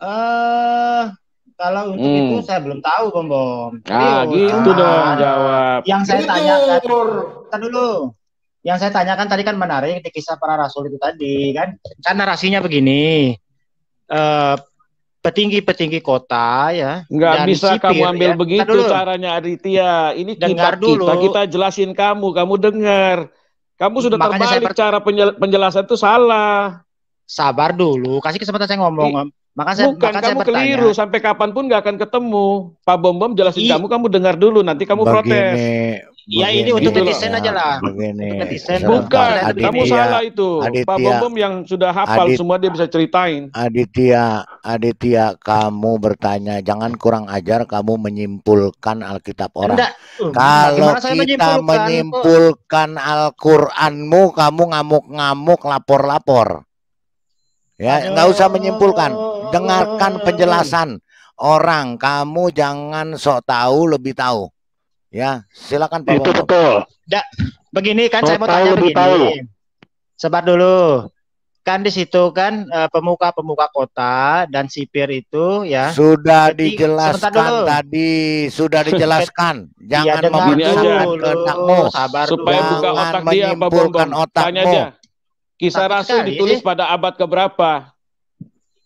Eh, kalau untuk itu Hmm. saya belum tahu, Bom Bom. Ah, Serius. gitu dong Cuman jawab. yang saya tanyakan, Jujur. kan dulu. Yang saya tanyakan tadi kan menarik di kisah para rasul itu tadi kan. Kan narasinya begini. Eh, petinggi-petinggi kota ya Nggak dan bisa kamu sipir ambil ya. Ntar begitu dulu, caranya Aditya. Ini dengar kitab dulu. kita jelasin kamu dengar. Kamu sudah Makanya saya terbalik cara penjelasan itu salah. sabar dulu, kasih kesempatan saya I, ngomong. bukan, Maka saya kamu keliru. bertanya. Sampai kapanpun nggak akan ketemu. Pak Bom Bom jelasin I, kamu dengar dulu. Nanti kamu Begini, protes. ya ini begini untuk Gitu loh. netizen ya, aja lah. begini. Untuk netizen tuh. Sebentar, Maksud Bukan, saya tuh begini. kamu Aditya, salah itu. Pak Bom Aditya, Bom yang sudah hafal Adit, semua dia bisa ceritain. Aditya, kamu bertanya, jangan kurang ajar kamu menyimpulkan Alkitab orang. Enggak. Kalau Bagaimana saya kita menyimpulkan kok? menyimpulkan Al-Qur'anmu, kamu ngamuk-ngamuk, lapor-lapor. Ya, nggak usah menyimpulkan. Dengarkan Aduh. penjelasan orang. Kamu jangan sok tahu lebih tahu. Ya, silakan Pak Itu Bom. betul. Enggak. Begini kan saya mau Tahu tanya lebih tahu. begini. Sebar dulu. Kan di situ kan pemuka-pemuka kota dan sipir itu ya. Sudah Sebentar dulu. dijelaskan tadi, sudah dijelaskan. Iya, Jangan dengar Gini aja. memaksakan dulu. kehendakmu. Sabar Supaya dulu. buka Jangan otak dia, Pak Bom Bom. menyimpulkan Tanya otakmu. aja. Kisah Takut Rasul sekali ditulis sih. pada abad keberapa?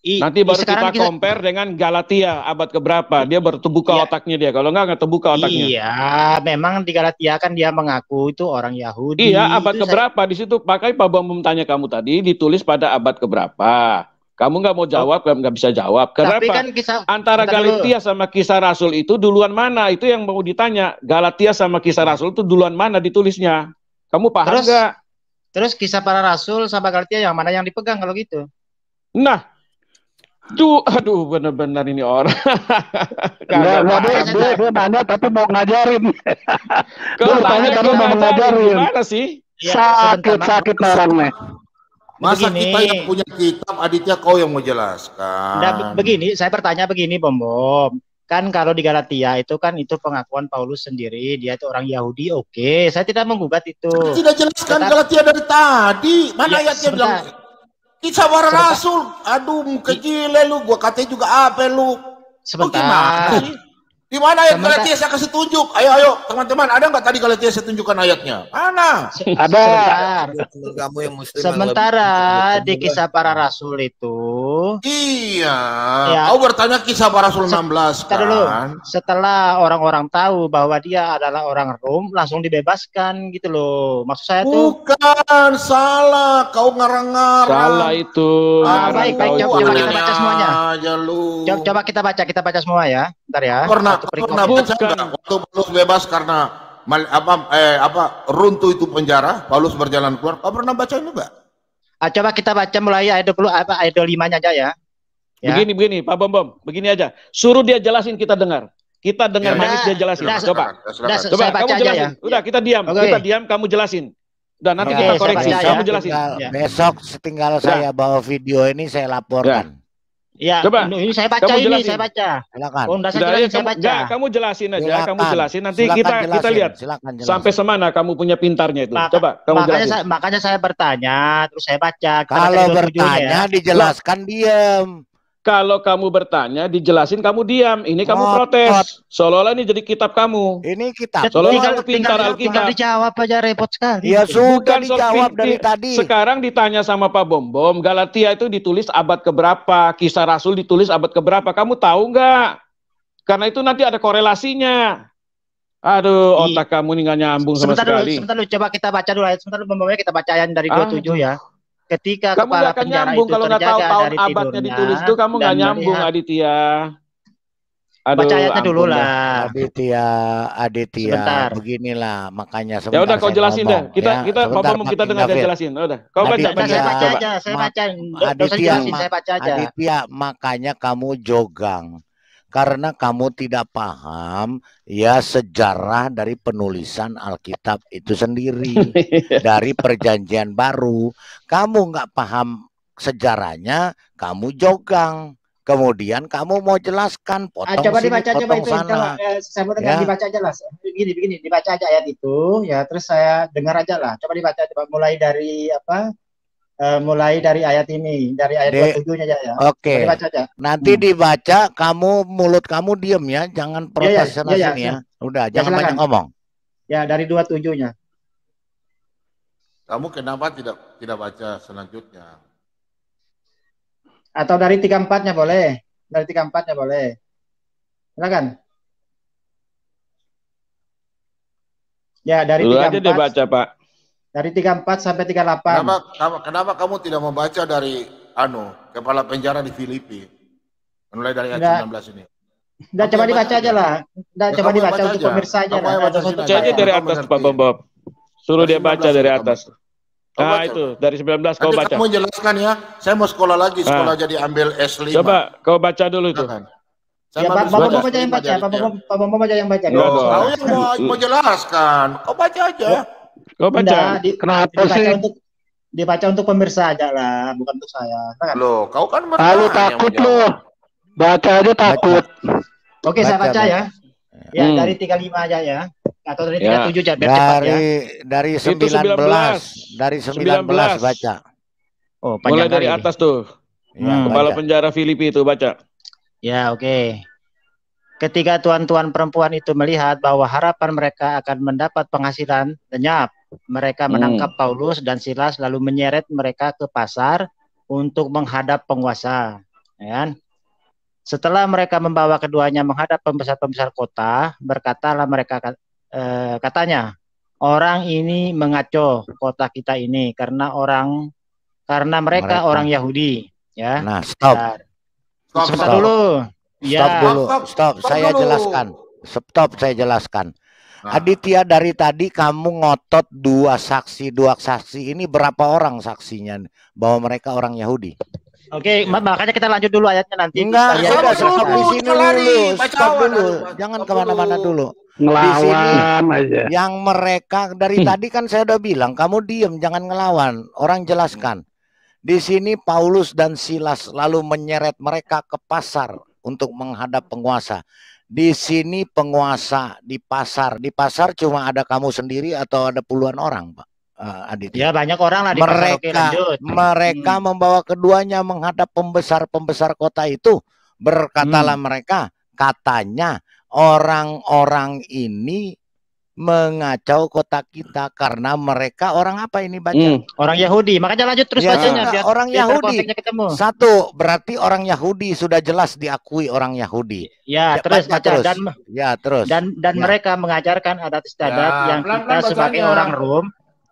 Nanti baru Sekarang kita compare dengan Galatia abad keberapa. Dia baru terbuka Iya, otaknya dia. Kalau nggak terbuka otaknya. iya, memang di Galatia kan dia mengaku itu orang Yahudi. Iya, abad Itu keberapa di situ? Pakai Pak Bom Bom tanya kamu tadi ditulis pada abad keberapa? Kamu nggak mau jawab, nggak bisa jawab. Tapi Kenapa? kan kisah Antara bentar dulu. Galatia sama Kisah Rasul itu duluan mana? Itu yang mau ditanya. Galatia sama Kisah Rasul itu duluan mana ditulisnya? Kamu paham nggak? Terus kisah para rasul sama Galatia yang mana yang dipegang kalau gitu? Nah, aduh benar-benar ini orang. Enggak, dia nanya tapi mau ngajarin. Kalau Dia tanya tapi kok mau ngajarin. gimana sih? Ya, Sakit orangnya. Masa begini. kita yang punya kitab, Aditya kau yang mau jelaskan? Nah, begini, saya bertanya begini, Bom Bom. Kan kalau di Galatia itu kan itu pengakuan Paulus sendiri, dia itu orang Yahudi, oke. Saya tidak menggugat itu. Tidak jelaskan Galatia dari tadi. Mana Ya, ayatnya bilang kisah para rasul? Aduh, kecil lu. Gua katanya juga apa lu? Sebentar. Di mana ayat Galatia saya kasih tunjuk? Ayo, teman-teman. Ada nggak tadi Galatia saya tunjukkan ayatnya? Mana? Ada. Kamu yang muslim. Sementara di kisah para rasul itu. Iya. Ya. Kau bertanya kisah para rasul 16 kan? Dulu, setelah orang-orang tahu bahwa dia adalah orang Rom, langsung dibebaskan gitu loh. Maksud saya tuh. Bukan, salah. Kau ngarang-ngarang. Salah itu. Baik, coba kita baca semuanya. Aja lu. Coba kita baca semua ya. Bentar ya. Pernah baca enggak waktu Paulus bebas karena runtuh itu penjara, Paulus berjalan keluar. Kau pernah baca itu enggak? Coba kita baca mulai ayat 20 ayat 25-nya aja ya. Begini, Pak Bom Bom. Begini aja. Suruh dia jelasin, kita dengar. Kita dengar manis dia jelasin. Coba kamu jelasin. Ya. Udah, kita diam. Kita diam, kamu jelasin. Udah, nanti kita koreksi. Kamu jelasin. Besok tinggal saya bawa video ini, saya laporkan. Ya, coba. Ini saya baca ini, saya baca. Silakan. Oh, saya baca. Enggak, kamu jelasin aja, kamu jelasin. Nanti kita lihat. Sampai semana kamu punya pintarnya itu. Coba, kamu jelasin. Makanya saya bertanya, terus saya baca. Kalau bertanya dijelaskan diam. Kalau kamu bertanya, dijelasin kamu diam. Ini kamu protes. Seolah-olah ini jadi kitab kamu. Ini kitab. Seolah-olah kamu pintar Alkitab. Tinggal dijawab aja, repot sekali. Ya sudah dijawab dari tadi. Sekarang ditanya sama Pak Bom Bom, Galatia itu ditulis abad keberapa? Kisah Rasul ditulis abad keberapa? Kamu tahu nggak? Karena itu nanti ada korelasinya. Aduh, otak kamu ini nggak nyambung sama sekali. Sebentar dulu, coba kita baca dulu. Sebentar dulu, kita baca yang dari 27 ya. Ketika kamu kepala akan penjara nyambung itu kalau nggak tahu tahun dari abadnya ditulis itu kamu nggak nyambung Aditya. Aduh, baca ayatnya dulu lah. Aditya. Sebentar. Beginilah makanya sebentar. Ya udah kau jelasin deh. Kita dengar dia jelasin. Udah. Kau baca. Saya baca aja. Saya baca aja. Aditya, makanya kamu jogang. Karena kamu tidak paham ya sejarah dari penulisan Alkitab itu sendiri. Dari perjanjian baru. Kamu nggak paham sejarahnya, kamu jogang. Kemudian kamu mau jelaskan, potong coba sini, dibaca, potong coba sana. Saya mau dengar, dibaca aja lah. Begini, dibaca aja ayat itu. Ya, terus saya dengar aja lah. Coba dibaca, mulai dari apa? mulai dari ayat ini, dari ayat 27-nya aja ya. Oke. Dibaca aja. Nanti dibaca, mulut kamu diem ya, jangan protes sana sini ya. Udah, jangan silakan. banyak ngomong. Ya, dari 27-nya. Kamu kenapa tidak baca selanjutnya? Atau dari 34-nya boleh. Dari 34-nya boleh. Silakan. Ya, dari 34 aja dibaca, Pak. Dari 34 sampai 38. Kenapa kamu tidak membaca dari kepala penjara di Filipi? Mulai dari ayat 19 ini. Udah coba dibaca aja lah. Udah coba dibaca untuk pemirsa aja lah. Baca aja dari atas, Pak Bom. Suruh dia baca dari atas. Nah, itu dari 19 kau baca. Kamu jelaskan ya. Saya mau sekolah lagi, jadi ambil S5. Coba kau baca dulu itu. Ya, Pak Bom aja yang baca. Pak Bom aja yang baca. Kau yang mau jelaskan. Kau baca aja. Kau baca. Kenapa sih? Dibaca untuk pemirsa aja lah, bukan untuk saya. Loh, kau kan lu takut lu. Baca aja takut. Oke, saya baca ya. Ya, dari 35 aja ya. Atau dari 37 aja biar cepat ya. Dari 19. Dari 19 baca. Oh, mulai dari atas tuh. Kepala penjara Filipi itu baca. Ya, oke. Ketika tuan-tuan perempuan itu melihat bahwa harapan mereka akan mendapat penghasilan lenyap, mereka menangkap Paulus dan Silas lalu menyeret mereka ke pasar untuk menghadap penguasa. Ya. Setelah mereka membawa keduanya menghadap pembesar-pembesar kota, berkatalah mereka katanya, orang ini mengaco kota kita ini karena mereka orang Yahudi. Ya. Nah, stop. Sebentar dulu. Stop. Saya jelaskan. Saya jelaskan. Aditya, dari tadi kamu ngotot dua saksi ini berapa orang saksinya bahwa mereka orang Yahudi? Oke, makanya kita lanjut dulu ayatnya nanti. Enggak, stop di sini dulu. Stop dulu. Jangan kemana-mana dulu. Ngelawan aja. Yang mereka dari tadi kan saya udah bilang, kamu diem, jangan ngelawan. Orang jelaskan. Di sini Paulus dan Silas lalu menyeret mereka ke pasar untuk menghadap penguasa. Di sini penguasa di pasar cuma ada kamu sendiri atau ada puluhan orang, Pak Aditya? Ya, banyak orang lah di mereka membawa keduanya menghadap pembesar kota itu. Berkatalah mereka, katanya orang-orang ini mengacau kota kita karena mereka orang apa ini baca? Orang Yahudi. Makanya lanjut terus bacanya biar orang Yahudi. Satu, berarti orang Yahudi sudah jelas diakui orang Yahudi. Ya, terus baca terus. Dan mereka mengajarkan adat istiadat yang kita sebagai orang Rom.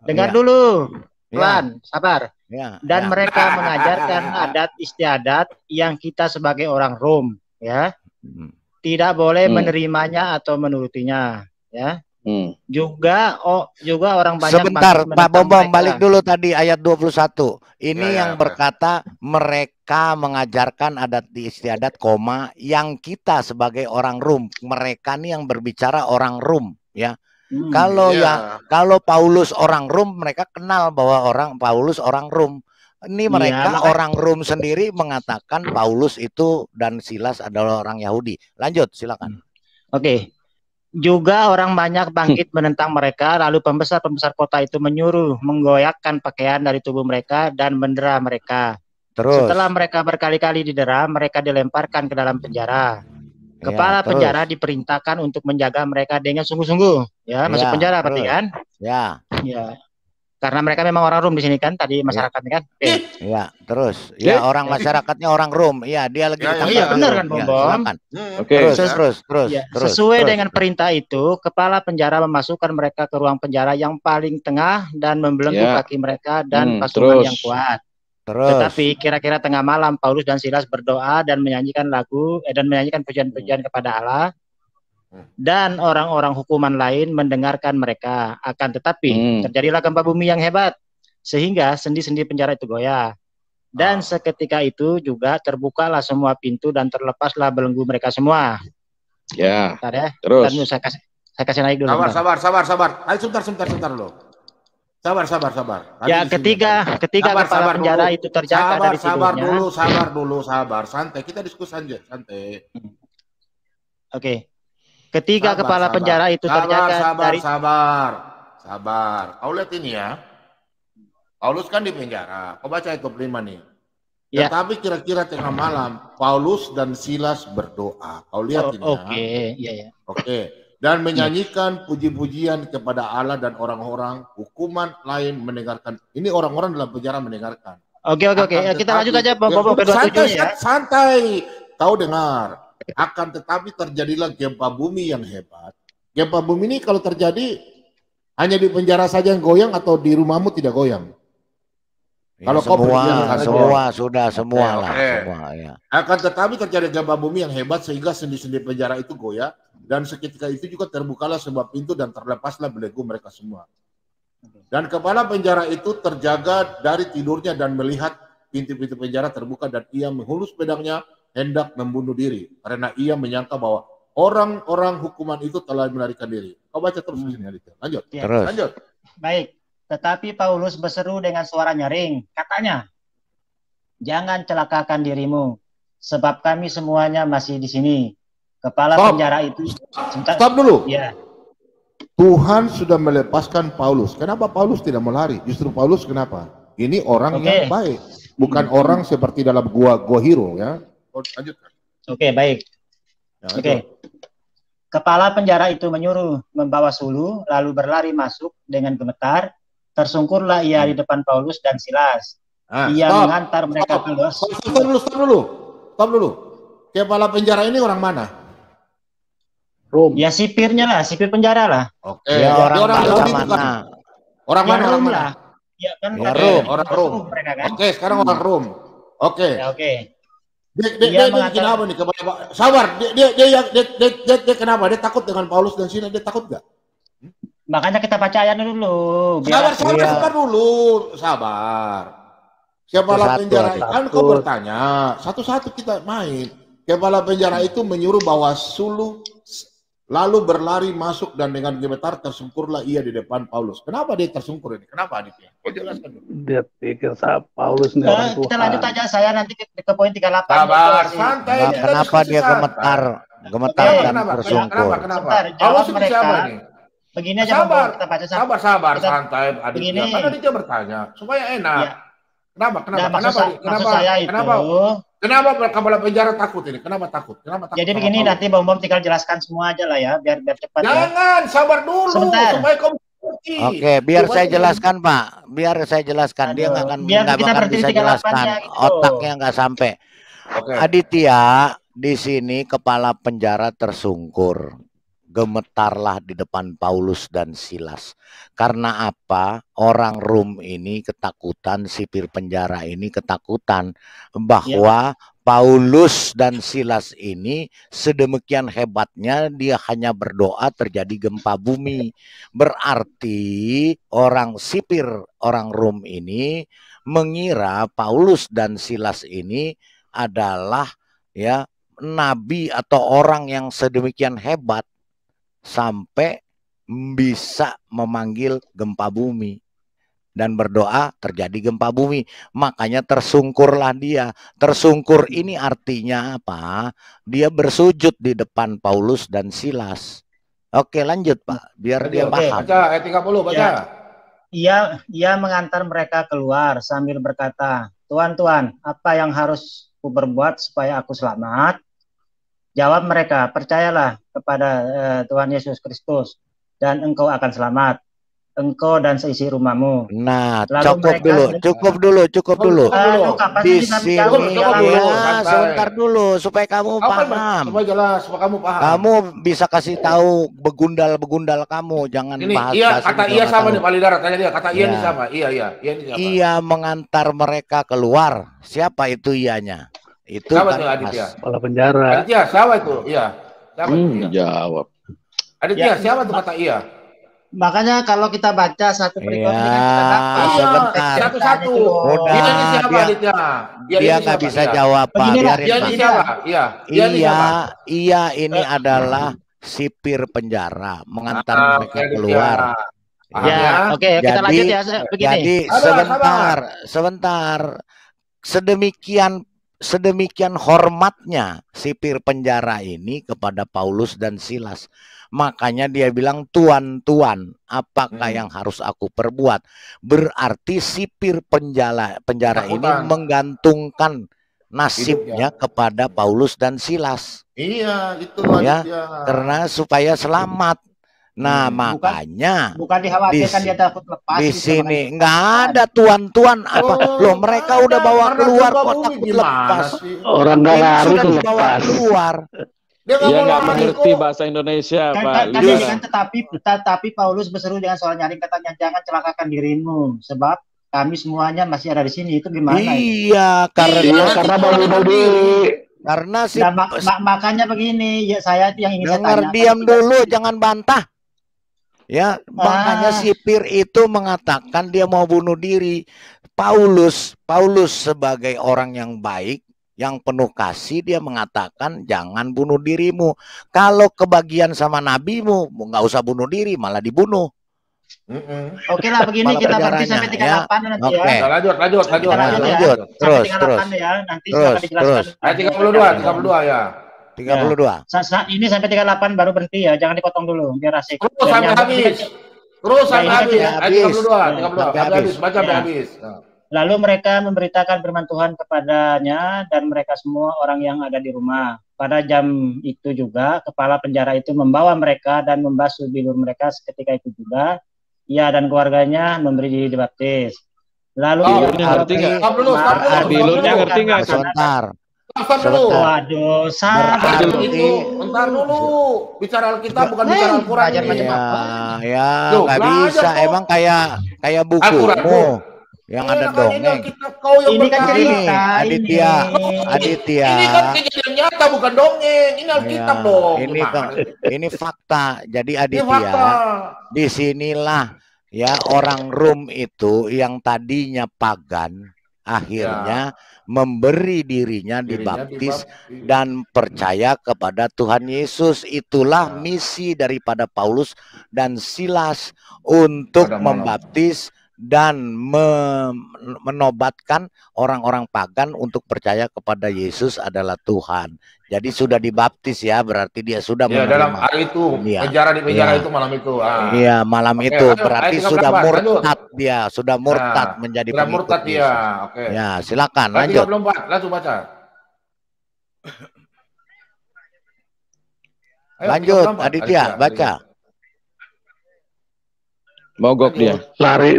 Dengar dulu. Pelan, sabar. Dan mereka mengajarkan adat istiadat yang kita sebagai orang Rom, ya. Tidak boleh menerimanya atau menurutinya, ya. Juga orang banyak. Sebentar, Pak Bom, balik dulu tadi ayat 21. Ini yang berkata mereka mengajarkan adat istiadat, yang kita sebagai orang Rom. Mereka nih yang berbicara orang Rom, ya. Kalau Paulus orang Rom, mereka kenal bahwa Paulus orang Rom. Ini mereka orang Rom sendiri mengatakan Paulus itu dan Silas adalah orang Yahudi. Lanjut, silakan. Oke. Juga orang banyak bangkit menentang mereka, lalu pembesar-pembesar kota itu menyuruh menggoyakkan pakaian dari tubuh mereka dan mendera mereka. Setelah mereka berkali-kali didera, mereka dilemparkan ke dalam penjara. Kepala penjara diperintahkan untuk menjaga mereka dengan sungguh-sungguh. Ya, masuk penjara berarti kan? Ya. Karena mereka memang orang Rom di sini kan, tadi masyarakatnya kan. Iya, terus. Ya, orang masyarakatnya orang Rom. Iya, dia lagi. Iya, benar kan, Bom. Terus. Sesuai dengan perintah itu, kepala penjara memasukkan mereka ke ruang penjara yang paling tengah dan membelenggu kaki mereka dan pasukan yang kuat. Tetapi kira-kira tengah malam Paulus dan Silas berdoa dan menyanyikan pujian-pujian kepada Allah. Dan orang-orang hukuman lain mendengarkan mereka. Akan tetapi terjadilah gempa bumi yang hebat sehingga sendi-sendi penjara itu goyah. Dan seketika itu juga terbukalah semua pintu dan terlepaslah belenggu mereka semua. Ya. Bentar ya. Terus. Saya kasih naik dulu. Sabar. Ayo sebentar dulu. Sabar. Ya, ketika kepala penjara itu terjaga dari tidurnya. Sabar. Santai, kita diskusi aja, santai. Oke. Ketika kepala penjara itu terjaga dari... Sabar. Kau lihat ini ya. Paulus kan di penjara. Kau baca itu 5 nih. Ya. Tetapi kira-kira tengah malam Paulus dan Silas berdoa. Kau lihat ini ya. Oke. Dan menyanyikan puji-pujian kepada Allah dan orang-orang. Hukuman lain mendengarkan. Ini orang-orang dalam penjara mendengarkan. Oke. Kita lanjut aja Bom ya. Santai. Kau dengar. Akan tetapi terjadilah gempa bumi yang hebat. Gempa bumi ini kalau terjadi hanya di penjara saja yang goyang atau di rumahmu tidak goyang? Ya, kalau semua lah. Ya. Akan tetapi terjadi gempa bumi yang hebat sehingga sendi-sendi penjara itu goyah, dan seketika itu juga terbukalah sebuah pintu dan terlepaslah belenggu mereka semua. Dan kepala penjara itu terjaga dari tidurnya dan melihat pintu-pintu penjara terbuka, dan ia menghulus pedangnya hendak membunuh diri karena ia menyangka bahwa orang-orang hukuman itu telah melarikan diri. Kau baca terus di sini, Aditya. Lanjut. Ya. Lanjut. Baik. Tetapi Paulus berseru dengan suara nyaring, katanya, "Jangan celakakan dirimu, sebab kami semuanya masih di sini." Kepala penjara itu... Stop dulu. Ya. Tuhan sudah melepaskan Paulus. Kenapa Paulus tidak melari? Justru Paulus kenapa? Ini orang yang baik. Bukan orang seperti dalam gua hero ya. Lanjutkan. Oke, baik. Ya, Kepala penjara itu menyuruh membawa suluh, lalu berlari masuk dengan gemetar. Tersungkurlah ia di depan Paulus dan Silas. Ia mengantar mereka keluar. Stop dulu. Kepala penjara ini orang mana? Rom. Ya sipirnya lah, sipir penjara lah. Oke. Ya, orang mana? Orang mana? Rom lah. Ya kan orang Rom. Kan? Oke, sekarang orang Rom. Oke. Ya, oke. Dia kenapa nih? Sabar. Dia kenapa? Dia takut dengan Paulus dan Silas. Dia takut nggak? Makanya kita baca ayatnya dulu. Sabar dulu. Sabar. Kepala penjara kan kau bertanya. Satu-satu kita main. Kepala penjara itu menyuruh bawa suluh, lalu berlari masuk, dan dengan gemetar tersungkurlah ia di depan Paulus. Kenapa dia tersungkur ini? Kenapa Aditya? Kau jelaskan dulu. Dia pikir Paulus nih orang Tuhan. Kita lanjut aja, saya nanti ke poin 38. Sabar, santai. Kenapa dia gemetar dan tersungkur? Kenapa? Paulus itu siapa nih? Begini aja, kita baca sabar, santai Aditya. Karena dia bertanya supaya enak. Kenapa? Kenapa kepala penjara takut ini? Kenapa takut? Jadi begini, nanti Bom tinggal jelaskan semua aja lah ya, biar cepat. Jangan, sabar dulu. Sebentar. Supaya kamu mengerti. Oke, biar saya jelaskan, Pak. Biar saya jelaskan. Dia nggak bakal bisa jelaskan. Gitu. Otaknya nggak sampai. Aditya, di sini kepala penjara tersungkur. Gemetarlah di depan Paulus dan Silas. Karena apa? Orang Rom ini ketakutan, sipir penjara ini ketakutan bahwa Paulus dan Silas ini sedemikian hebatnya dia hanya berdoa terjadi gempa bumi. Berarti orang sipir orang Rom ini mengira Paulus dan Silas ini adalah ya nabi atau orang yang sedemikian hebat sampai bisa memanggil gempa bumi dan berdoa terjadi gempa bumi. Makanya tersungkurlah dia. Tersungkur ini artinya apa? Dia bersujud di depan Paulus dan Silas. Oke, lanjut Pak, biar dia paham. Baca ayat 30, baca. Ia mengantar mereka keluar sambil berkata, "Tuan, apa yang harus ku berbuat supaya aku selamat?" Jawab mereka, "Percayalah kepada Tuhan Yesus Kristus dan engkau akan selamat, engkau dan seisi rumahmu." Nah, cukup dulu. Di sini ya, sebentar dulu supaya kamu paham. Supaya jelas, supaya kamu paham. Kamu bisa kasih tahu begundal kamu, jangan ini, bahas. Iya, kata iya sama nih, Palidara. Tanya dia, kata iya ini sama. Iya ini siapa? Ia mengantar mereka keluar. Siapa itu ianya? Itu siapa kan tuh Aditya? Kepala penjara. Aditya, siapa itu? Iya. Siapa itu? Jawab. Aditya, siapa tuh kata iya? Makanya kalau kita baca satu perikop ini kan kita dapat satu-satu. Ini siapa Aditya? Dia nggak bisa jawab, Pak. Ini siapa? Iya, ini adalah sipir penjara mengantar mereka keluar. Ya, oke, kita lanjut ya. Begini. Jadi sebentar. Sedemikian hormatnya sipir penjara ini kepada Paulus dan Silas. Makanya dia bilang, Tuan, apakah yang harus aku perbuat? Berarti sipir penjara ini menggantungkan nasibnya kepada Paulus dan Silas. Iya, itu ya, karena supaya selamat. Nah, makanya bukan dikhawatirkan dia takut lepas di sini nggak ada tuan apa loh, mereka udah bawa keluar kok takut lepas. Orang nggak lari sudah dibawa keluar. Dia nggak mengerti bahasa Indonesia, Pak. Tapi Paulus berseru dengan suara nyaring, katanya, jangan celakakan dirimu, sebab kami semuanya masih ada di sini. Itu gimana? Iya, karena baru diri. Karena si makanya begini, ya saya yang ingin dengar, diam dulu, jangan bantah. Ya, makanya sipir itu mengatakan dia mau bunuh diri. Paulus sebagai orang yang baik, yang penuh kasih, dia mengatakan jangan bunuh dirimu. Kalau kebagian sama nabimu, nggak usah bunuh diri, malah dibunuh. Oke lah, begini kita berhenti sampai 38 nanti ya. Lanjut. Terus. Ya, nanti akan dijelaskan. 32 ya. 32. Saat ini sampai 38 baru berhenti ya, jangan dipotong dulu biar asik. Terus sampai habis. Habis. Baca sampai habis. Lalu mereka memberitakan firman Tuhan kepadanya dan mereka semua orang yang ada di rumah. Pada jam itu juga kepala penjara itu membawa mereka dan membasuh bilur mereka. Seketika itu juga ia dan keluarganya memberi diri dibaptis. Lalu bilurnya ngerti nggak? Sebentar. Waduh, sabar dulu. Bicara Alkitab bukan bicara Al-Quran. Ya, nggak bisa. Emang kayak bukumu yang ada dongeng. Ini kan cerita. Aditya. Ini kan kejadian nyata, bukan dongeng. Ini Alkitab dong. Ini fakta. Jadi Aditya, disinilah ya orang Rum itu yang tadinya pagan, akhirnya memberi dirinya dibaptis dan percaya kepada Tuhan Yesus. Itulah misi daripada Paulus dan Silas untuk membaptis dan menobatkan orang-orang pagan untuk percaya kepada Yesus adalah Tuhan. Jadi sudah dibaptis ya, berarti dia sudah menerima. Dalam hari itu, penjara di penjara itu malam itu. Iya, malam itu berarti sudah murtad dia, sudah murtad menjadi pengikut Yesus. Ya, silakan lanjut. 34, langsung baca. Lanjut, Aditya, baca. Mogok dia. Lari.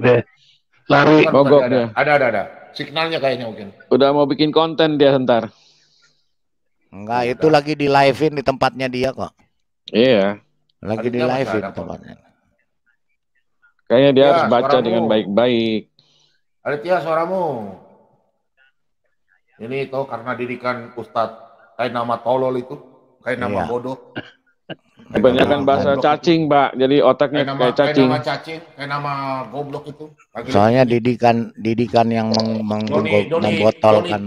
Mogok dia. Ada. Signalnya kayaknya mungkin. Udah mau bikin konten dia ntar. Enggak, itu lagi di live-in di tempatnya dia kok. Iya. Lagi di live-in di tempatnya. Kayaknya dia harus baca dengan baik-baik. Aditya, suaramu. Ini itu karena didikan Ustadz kayak nama tolol itu, kayak nama bodoh. Kebanyakan bahasa cacing, Pak. Jadi otaknya kayak cacing. Kayak nama goblok itu. Soalnya didikan yang membotolkan.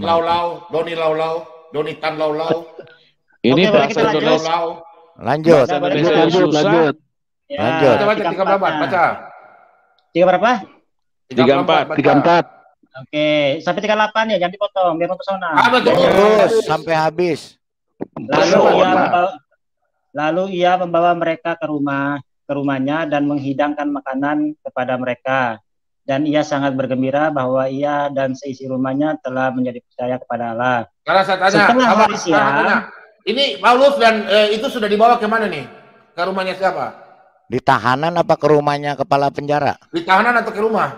Doni Tan Lau. Ini bahasa Indonesia. Lanjut. Lanjut. Baca. 34. Oke, sampai 38 ya, jangan dipotong, biar mempesona. Terus sampai habis. Lalu ia membawa mereka ke rumahnya dan menghidangkan makanan kepada mereka. Dan ia sangat bergembira bahwa ia dan seisi rumahnya telah menjadi percaya kepada Allah. Karena saya tanya, ini Paulus dan itu sudah dibawa ke mana nih? Ke rumahnya siapa? Di tahanan apa ke rumahnya kepala penjara? Di tahanan atau ke rumah?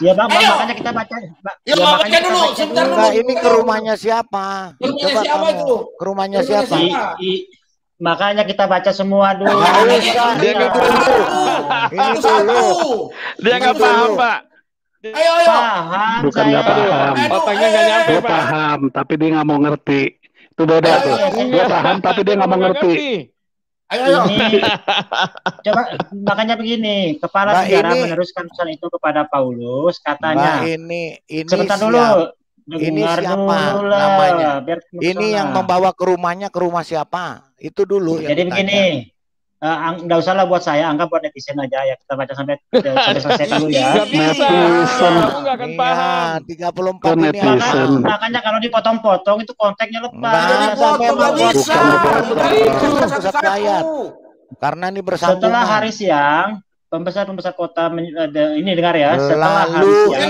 Ya Bang, makanya kita baca. Baca dulu, sebentar dulu. Ini ke rumahnya siapa? Rumahnya siapa itu? Ke rumahnya siapa? Makanya kita baca semua dulu. Dia nggak dulu. Ini dulu. Dia nggak paham, Pak. Ayo. Bukan nggak paham. Otaknya nggak nyampe, Dia paham, tapi dia nggak mau ngerti. Itu beda tuh. Dia paham, tapi dia nggak mau ngerti. Ayo. Coba, makanya begini, kepala penjara meneruskan pesan itu kepada Paulus, katanya. Ini sebentar dulu. Ini siapa namanya? Ini yang membawa ke rumahnya, ke rumah siapa? Itu dulu. Jadi begini, Nggak usah lah buat saya, anggap buat netizen aja ya, kita baca sampai selesai dulu ya. Nggak bisa, kamu nggak akan paham. 34 ini makanya kalau dipotong-potong itu konteksnya lepas. Nggak bisa. Karena ini bersambungan. Setelah hari siang, pembesar kota ini dengar ya. Setelah hari siang,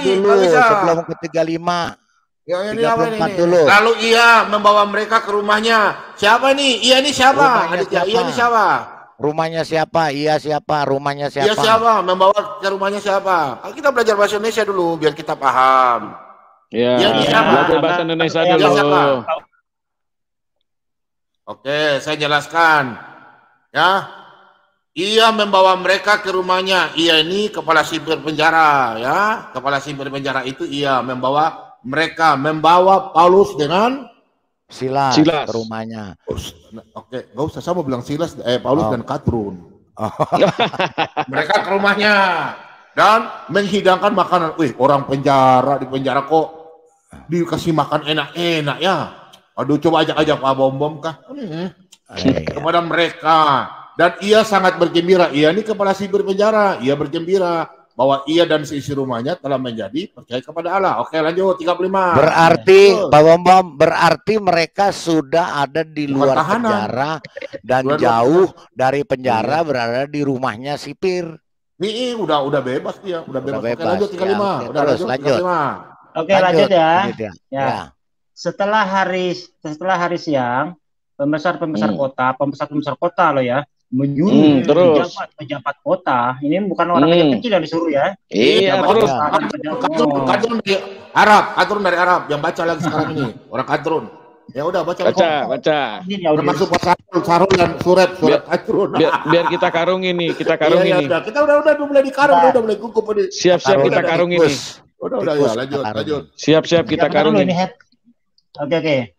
ini sebelum ke 35. Ya, ini apa ini? Lalu ia membawa mereka ke rumahnya. Siapa nih? Ia ini siapa? Aditya, ia ini siapa? Rumahnya siapa? Iya siapa? Rumahnya siapa? Ia siapa? Membawa ke rumahnya siapa? Kita belajar bahasa Indonesia dulu biar kita paham. Ya, belajar bahasa Indonesia dulu. Siapa? Oke, saya jelaskan. Ya. Ia membawa mereka ke rumahnya. Ia ini kepala sipir penjara, ya. Kepala sipir penjara itu ia membawa Paulus dengan Silas ke rumahnya. Oke, nggak usah, saya mau bilang Silas, Paulus dan Katrun. Mereka ke rumahnya dan menghidangkan makanan. Wih, orang penjara di penjara kok dikasih makan enak-enak ya. Aduh, coba ajak Pak Bom kah? Kepada mereka. Dan ia sangat bergembira. Ia ini kepala sipir penjara. Ia bergembira bahwa ia dan seisi rumahnya telah menjadi percaya kepada Allah. Oke, lanjut 35. Berarti Pak Bom, berarti mereka sudah ada di luar penjara dan jauh dari penjara, berada di rumahnya sipir. Nih, udah bebas dia, udah bebas. Oke, lanjut 35. Ya, udah lanjut. Oke, lanjut ya. Ya. Setelah hari siang, pembesar kota loh ya, menyuruh pejabat kota. Ini bukan orang kecil yang disuruh ya. Iya, terus. Kadrun dari Arab yang baca lagi sekarang ini. Orang Kadrun. Ya udah baca. Ini udah masuk Sarul dan surat Kadrun. Biar kita karung ini, kita ini. Kita udah mulai dikarung, udah mulai gugup ini. Siap-siap kita karung ini. Udah ya, lanjut. Siap-siap kita karung ini. Oke.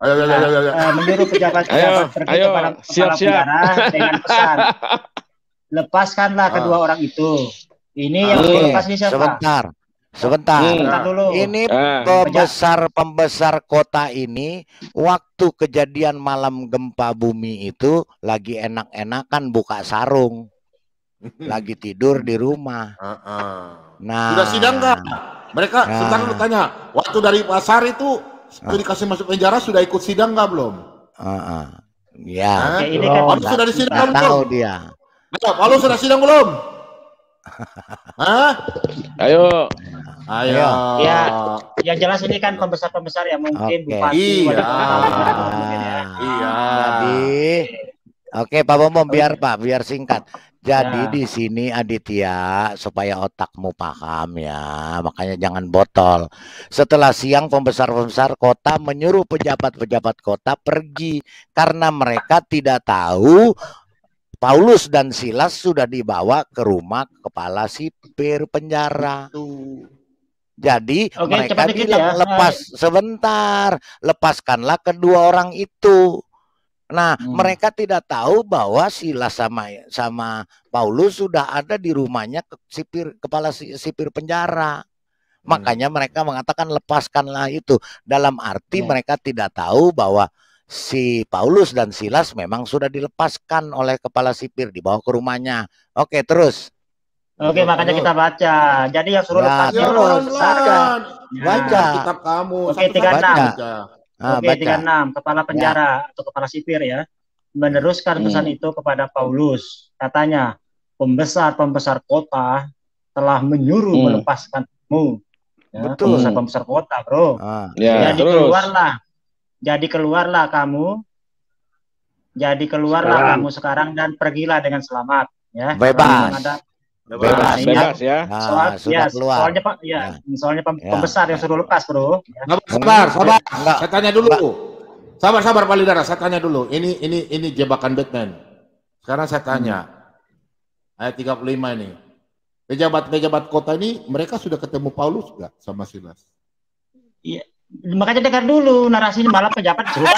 Ayo. Menyuruh pejabat pergi kepada kepala penjara dengan pesan, lepaskanlah kedua orang itu. Ini yang dilepas ini siapa? Sebentar dulu. Ini pembesar kota ini waktu kejadian malam gempa bumi itu lagi enak-enakan buka sarung, lagi tidur di rumah. Nah, sudah sidang nggak? Mereka sebentar dulu tanya. Waktu dari pasar itu dikasih masuk penjara sudah ikut sidang nggak belum? Ya. Ini kan Paulus sudah disidang belum? Tahu dia. Paulus sudah sidang belum? Ayo. Ya, yang jelas ini kan pembesar yang mungkin bupati. Iya. Jadi, oke Pak Bom, biar singkat. Jadi di sini Aditya, supaya otakmu paham ya, makanya jangan botol. Setelah siang pembesar kota menyuruh pejabat kota pergi karena mereka tidak tahu Paulus dan Silas sudah dibawa ke rumah kepala sipir penjara. Jadi mereka bilang lepaskanlah kedua orang itu. Nah, mereka tidak tahu bahwa Silas sama Paulus sudah ada di rumahnya kepala sipir penjara. Makanya mereka mengatakan lepaskanlah itu. Dalam arti mereka tidak tahu bahwa si Paulus dan Silas memang sudah dilepaskan oleh kepala sipir, dibawa ke rumahnya. Oke, terus. Oke, makanya kita baca. Jadi yang suruh lepas baca kitab kamu. Oke, 36. Oke, 36, kepala penjara atau kepala sipir ya, meneruskan pesan itu kepada Paulus. Katanya, pembesar kota telah menyuruh melepaskanmu. Ya, pembesar kota, bro. Jadi keluarlah kamu sekarang dan pergilah dengan selamat. Ya, bebas ya. Soalnya pembesar yang suruh lepas, bro. Ya. Sabar. Saya tanya dulu. Sabar Pak Lidara, saya tanya dulu. Ini jebakan Batman. Sekarang saya tanya. Ayat 35 ini. Pejabat kota ini mereka sudah ketemu Paulus enggak sama Silas? Iya. Makanya dengar dulu narasinya, malah pejabat suruh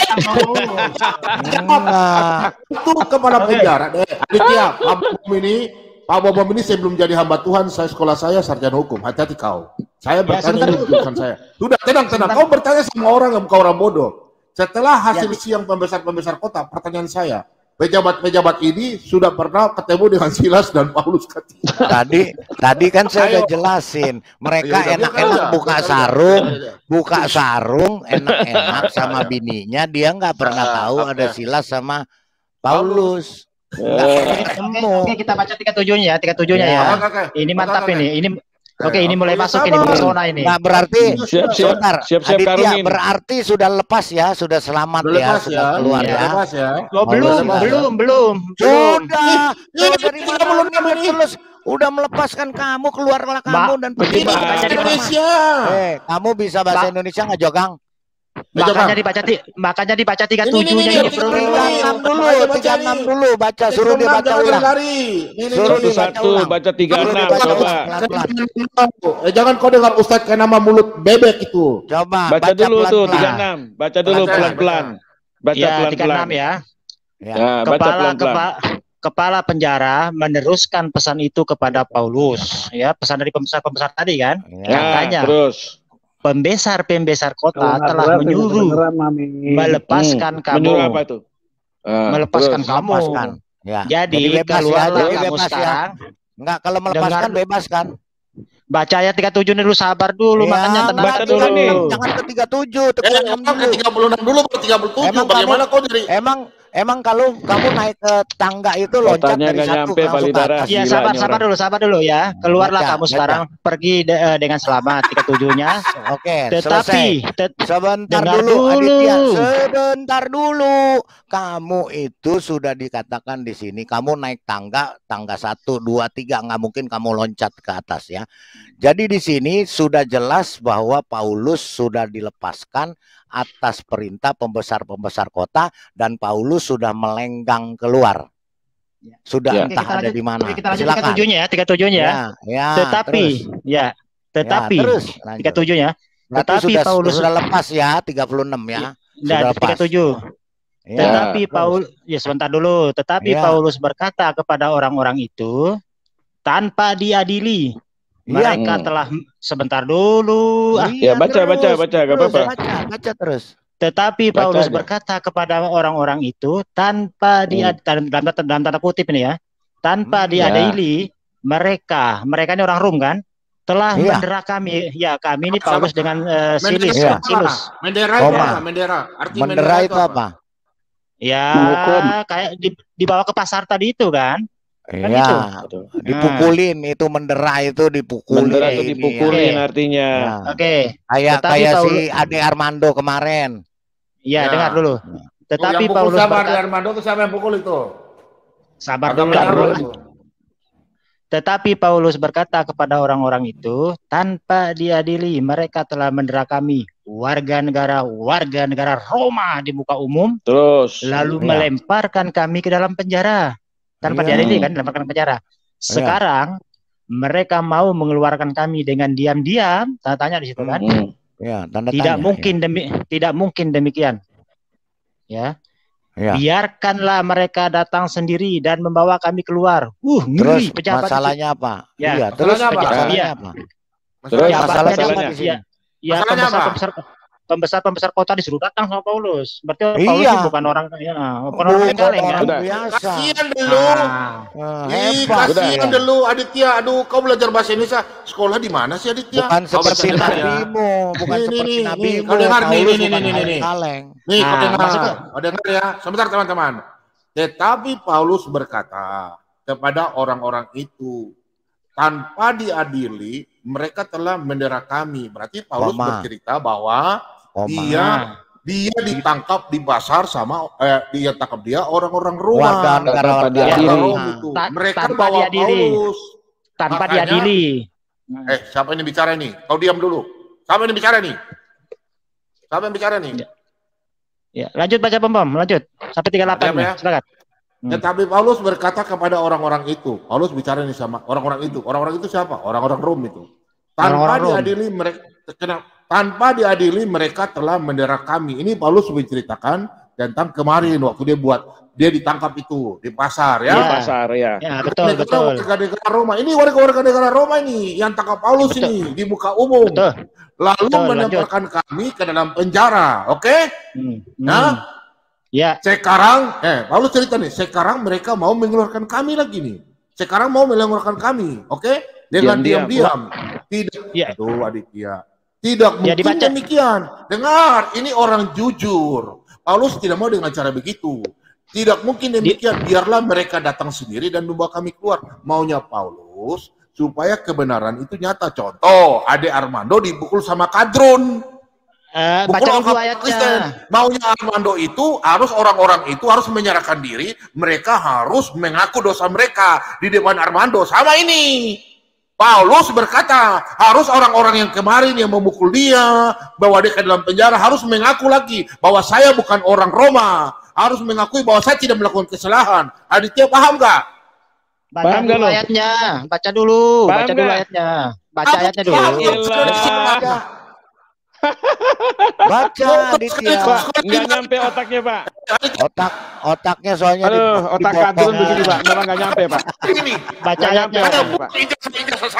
itu kepala penjara. Aditya, Pak Bom ini sebelum jadi hamba Tuhan, sekolah saya sarjana hukum. Hati-hati kau. Saya bertanya di jurusan saya. Sudah, tenang. Kau bertanya sama orang yang bukan orang bodoh. Setelah hasil siang pembesar-pembesar kota, pertanyaan saya, pejabat-pejabat ini sudah pernah ketemu dengan Silas dan Paulus ketika? Tadi kan saya udah jelasin, mereka enak-enak buka sarung, enak-enak sama bininya, dia nggak pernah tahu ada Silas sama Paulus. Oke, kita baca 37-nya ya, 37-nya ya. Ini mantap ini. Oke, ini mulai masuk ini pesona ini. Nah, berarti siap Aditya, berarti sudah lepas ya, sudah selamat ya, sudah keluar ya. Oh, belum. Sudah dari mana terus udah melepaskan kamu, keluarlah kamu dan pergi bahasa Indonesia. Kamu bisa bahasa Indonesia nggak, Jogang? Makanya dibaca 37-nya ini, Bro. 36 dulu baca, suruh dia baca ulang. Suruh baca 36 coba. Jangan kau dengar Ustadz kayak nama mulut bebek itu. Coba baca dulu tuh 36. Baca dulu pelan-pelan. Baca pelan-pelan ya. Kepala penjara meneruskan pesan itu kepada Paulus, ya, pesan dari pembesar-pembesar tadi kan. Katanya. Terus pembesar-pembesar kota telah menyuruh melepaskan kamu. Menyuruh apa itu? Melepaskan kamu. Ya. Jadi keluarlah kamu sekarang. Enggak, kalau melepaskan bebas kan? Baca ayat 37 dulu, sabar dulu, makanya tenang baca dulu nih. Jangan ke 37, ke 36 dulu. 37. Bagaimana kau dari Emang kalau kamu naik ke tangga itu loncat dari satu ke atas. Iya, sabar dulu ya. Keluarlah kamu sekarang, pergi dengan selamat 37-nya. Oke, tetapi sebentar dulu Aditya, sebentar dulu. Kamu itu sudah dikatakan di sini kamu naik tangga 1, 2, 3, nggak mungkin kamu loncat ke atas ya. Jadi di sini sudah jelas bahwa Paulus sudah dilepaskan atas perintah pembesar-pembesar kota dan Paulus sudah melenggang keluar. Sudah entah ada di mana. Silakan. 37-nya ya. Tetapi terus 37-nya. Tetapi Paulus sudah lepas ya, 36 ya. Sudah 37. Tetapi Paulus, ya sebentar dulu. Tetapi Paulus berkata kepada orang-orang itu, tanpa diadili, mereka telah sebentar dulu. Baca gak apa-apa. Baca terus. Tetapi Paulus berkata kepada orang-orang itu tanpa dalam tanda kutip ini ya, tanpa diadili, mereka ini orang Rum kan, telah mendera kami. Ya, kami ini Paulus dengan Silus. Mendera. Arti mendera itu apa? Ya, kayak dibawa ke pasar tadi itu kan. Iya, dipukulin itu mendera itu dipukulin. Mendera itu dipukulin artinya. Oke. Kayak si Ade Armando kemarin. Iya, dengar dulu. Tetapi Paulus Ade Armando itu siapa yang pukul itu? Sabar dulu. Tetapi Paulus berkata kepada orang-orang itu, tanpa diadili mereka telah mendera kami, warga negara Roma di muka umum. Terus lalu melemparkan kami ke dalam penjara. Tanpa diadili kan, dilemparkan penjara. Sekarang mereka mau mengeluarkan kami dengan diam-diam, tanda tanya di situ kan? Tidak mungkin demikian. Ya. Biarkanlah mereka datang sendiri dan membawa kami keluar. Terus masalahnya apa? Terus masalahnya apa? Terus masalahnya di sini. Pembesar kota disuruh datang sama Paulus. Berarti Paulus bukan orang kaleng kan? Kasihan dulu. Kasihan dulu Aditya. Aduh, kau belajar bahasa Indonesia. Sekolah di mana sih Aditya? Bukan seperti nabimu, Kau dengar nih. Nih, kau dengar ya. Sebentar teman-teman. Tetapi Paulus berkata kepada orang-orang itu, tanpa diadili mereka telah mendera kami. Berarti Paulus bercerita bahwa dia ditangkap di pasar sama dia tangkap dia orang-orang Roma. Mereka bawa Paulus tanpa diadili. Siapa ini bicara ini? Kau diam dulu. Siapa ini bicara nih? Ya, lanjut baca lanjut sampai 38 ya. Silakan. Tetapi Paulus berkata kepada orang-orang itu, Paulus bicara ini sama orang-orang itu. Orang-orang itu siapa? Orang-orang Rom itu. Tanpa diadili mereka telah mendera kami. Ini Paulus menceritakan tentang kemarin waktu dia buat dia ditangkap itu di pasar ya. Di pasar ya. Ya, betul. Warga negara Roma. Ini warga negara Roma ini yang tangkap Paulus ini di muka umum. Betul. Lalu melemparkan kami ke dalam penjara, oke? Nah, ya. Sekarang, Paulus cerita nih, sekarang mereka mau mengeluarkan kami lagi nih. Sekarang mau mengeluarkan kami, oke? Dengan diam-diam. Tidak, aduh Aditya. Tidak mungkin demikian. Dengar, ini orang jujur. Paulus tidak mau dengan cara begitu. Tidak mungkin demikian, biarlah mereka datang sendiri dan membawa kami keluar. Maunya Paulus, supaya kebenaran itu nyata. Contoh, Ade Armando dipukul sama Kadrun. Baca dulu ayatnya. Maunya Armando itu, harus orang-orang itu harus menyerahkan diri. Mereka harus mengaku dosa mereka di depan Armando. Sama ini. Paulus berkata, harus orang-orang yang kemarin yang memukul dia, bawa dia ke dalam penjara, harus mengaku lagi bahwa saya bukan orang Roma. Harus mengakui bahwa saya tidak melakukan kesalahan. Aditya paham gak? Baca dulu ayatnya. Baca dulu ayatnya. Baca ayatnya dulu. Baca Aditya. Nggak nyampe otaknya, Pak. Otaknya soalnya otak Kadrun begini, Pak. Memang nggak nyampe, Pak. Begini. Baca ayatnya. Ijazah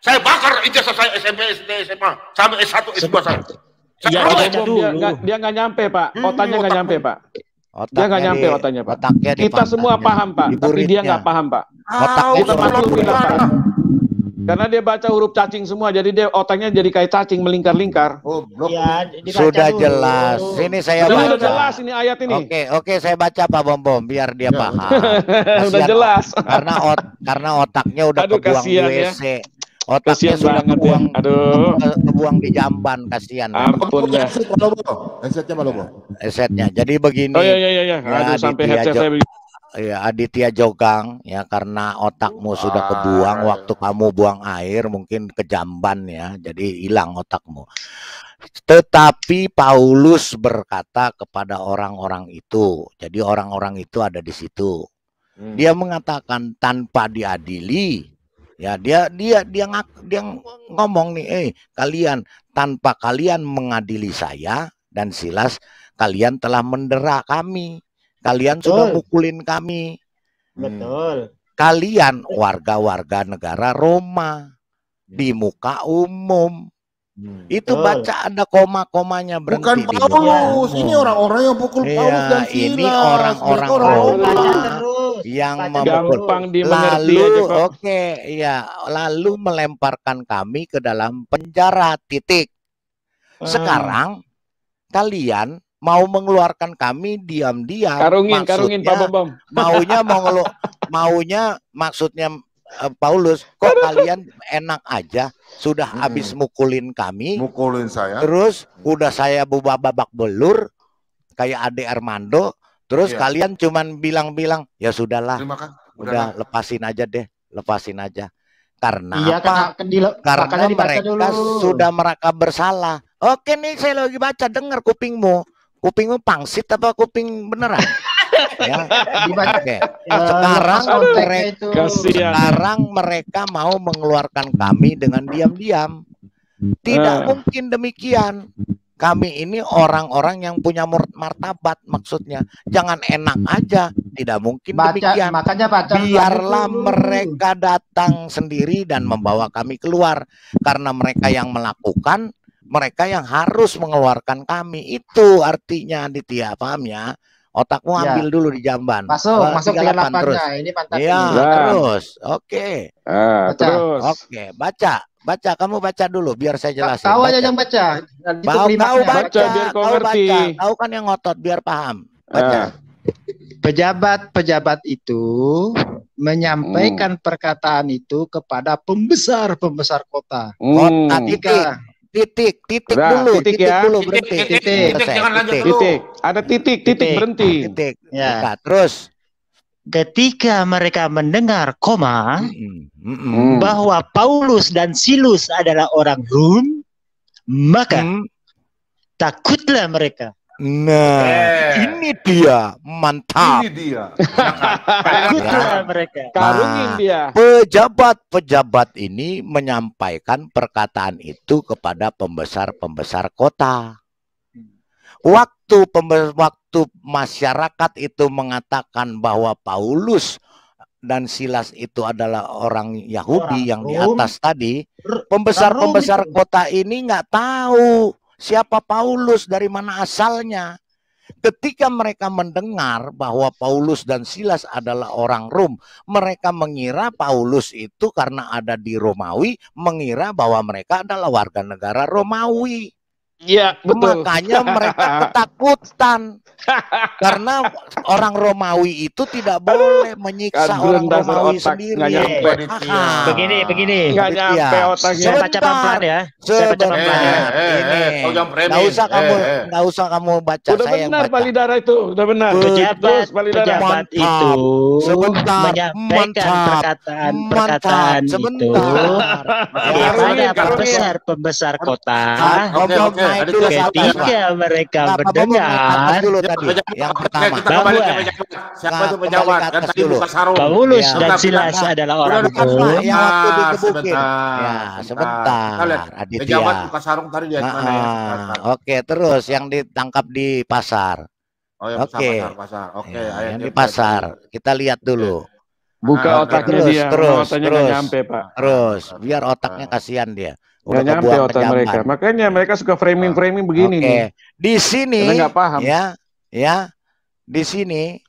saya bakar ijazah saya SMP, SD, SMA sampai S1, S2 saya. Dia nggak nyampe, Pak. Otaknya nggak nyampe, Pak. Dia nggak nyampe otaknya, Pak. Kita semua paham, Pak. Tapi dia nggak paham, Pak. Kita maklumin lah, Pak. Karena dia baca huruf cacing semua, jadi dia otaknya jadi kayak cacing melingkar-lingkar. Sudah jelas. Ini saya baca. Sudah jelas ini ayat ini. Oke, saya baca Pak Bom biar dia paham. Udah jelas. Karena otaknya udah kebuang di WC. Otaknya kasian sudah kebuang di jamban, kasihan. Ampun dah. Headsetnya mana, Bang? Headsetnya. Jadi begini. Oh iya. Aduh, sampai headsetnya begini. Ya, Aditya Jogang, ya karena otakmu sudah kebuang waktu kamu buang air, mungkin ke jamban ya, jadi hilang otakmu. Tetapi Paulus berkata kepada orang-orang itu, jadi orang-orang itu ada di situ. Dia mengatakan tanpa diadili. Ya, dia ngomong nih, kalian tanpa kalian mengadili saya dan Silas, kalian telah mendera kami. Kalian sudah mukulin kami. Betul. Kalian warga-warga negara Roma di muka umum. Itu baca ada koma-komanya berhenti. Bukan Paulus, ini orang-orang yang pukul Paulus dan Silas. Ini orang-orang Roma yang gampang dimengerti aja. Lalu melemparkan kami ke dalam penjara. Sekarang kalian mau mengeluarkan kami diam-diam. Karungin Pak Bom. Maunya maksudnya Paulus, kok kalian enak aja sudah habis mukulin saya, terus udah saya babak belur kayak Ade Armando, terus kalian cuman bilang ya sudahlah, udah lepasin aja karena karena mereka sudah mereka bersalah. Oke nih, saya lagi baca, dengar kupingmu pangsit apa kuping beneran? Sekarang mereka mau mengeluarkan kami dengan diam-diam. Tidak mungkin demikian. Kami ini orang-orang yang punya martabat, maksudnya jangan enak aja. Tidak mungkin demikian. Biarlah mereka datang sendiri dan membawa kami keluar, karena mereka yang melakukan, mereka yang harus mengeluarkan kami. Itu artinya, Aditya, paham ya? Otakmu ambil dulu di jamban. Masuk ke 8 terus. Ini pantat. Ya, terus. Oke. Terus. Oke, baca. Kamu baca dulu biar saya jelasin. Kau aja yang baca. Kau baca biar kau ngerti. Kau kan yang ngotot biar paham. Baca. Pejabat-pejabat itu menyampaikan perkataan itu kepada pembesar kota. Titik dulu berhenti. Ada titik berhenti. Ya. Terus ketika mereka mendengar bahwa Paulus dan Silas adalah orang Rom, maka takutlah mereka. Nah, ini dia, mantap. Ini dia. Takutlah mereka. Karungin dia. Pejabat-pejabat ini menyampaikan perkataan itu kepada pembesar-pembesar kota. waktu masyarakat itu mengatakan bahwa Paulus dan Silas itu adalah orang Yahudi yang di atas tadi, pembesar-pembesar kota ini nggak tahu siapa Paulus, dari mana asalnya. Ketika mereka mendengar bahwa Paulus dan Silas adalah orang Rom, mereka mengira Paulus itu karena ada di Romawi, mengira bahwa mereka adalah warga negara Romawi. Iya, betul. Makanya mereka ketakutan. Karena orang Romawi itu tidak boleh menyiksa orang Romawi sendiri. Begini. Nggak nyampe otaknya. Saya baca pelan-pelan ya. Saya baca pelan-pelan ya. Nggak usah kamu baca. Udah saya benar, baca. Palidara itu. Udah benar. Pejabat itu menyampaikan perkataan itu kepada pembesar kota. Ketika mereka mendengar yang pertama bahwa Paulus dan Silas adalah orang Rom. Yang waktu dikebukin. Ya, sebentar. Aditya. Oke, terus yang ditangkap di pasar. Oke. Yang di pasar. Kita lihat dulu. Buka otaknya dia. Terus. Nyampe, Pak. Terus, biar otaknya kasihan dia. Nggak nyampe otak mereka. Makanya mereka suka framing begini nih. Di sini nggak paham. Ya. Di sini.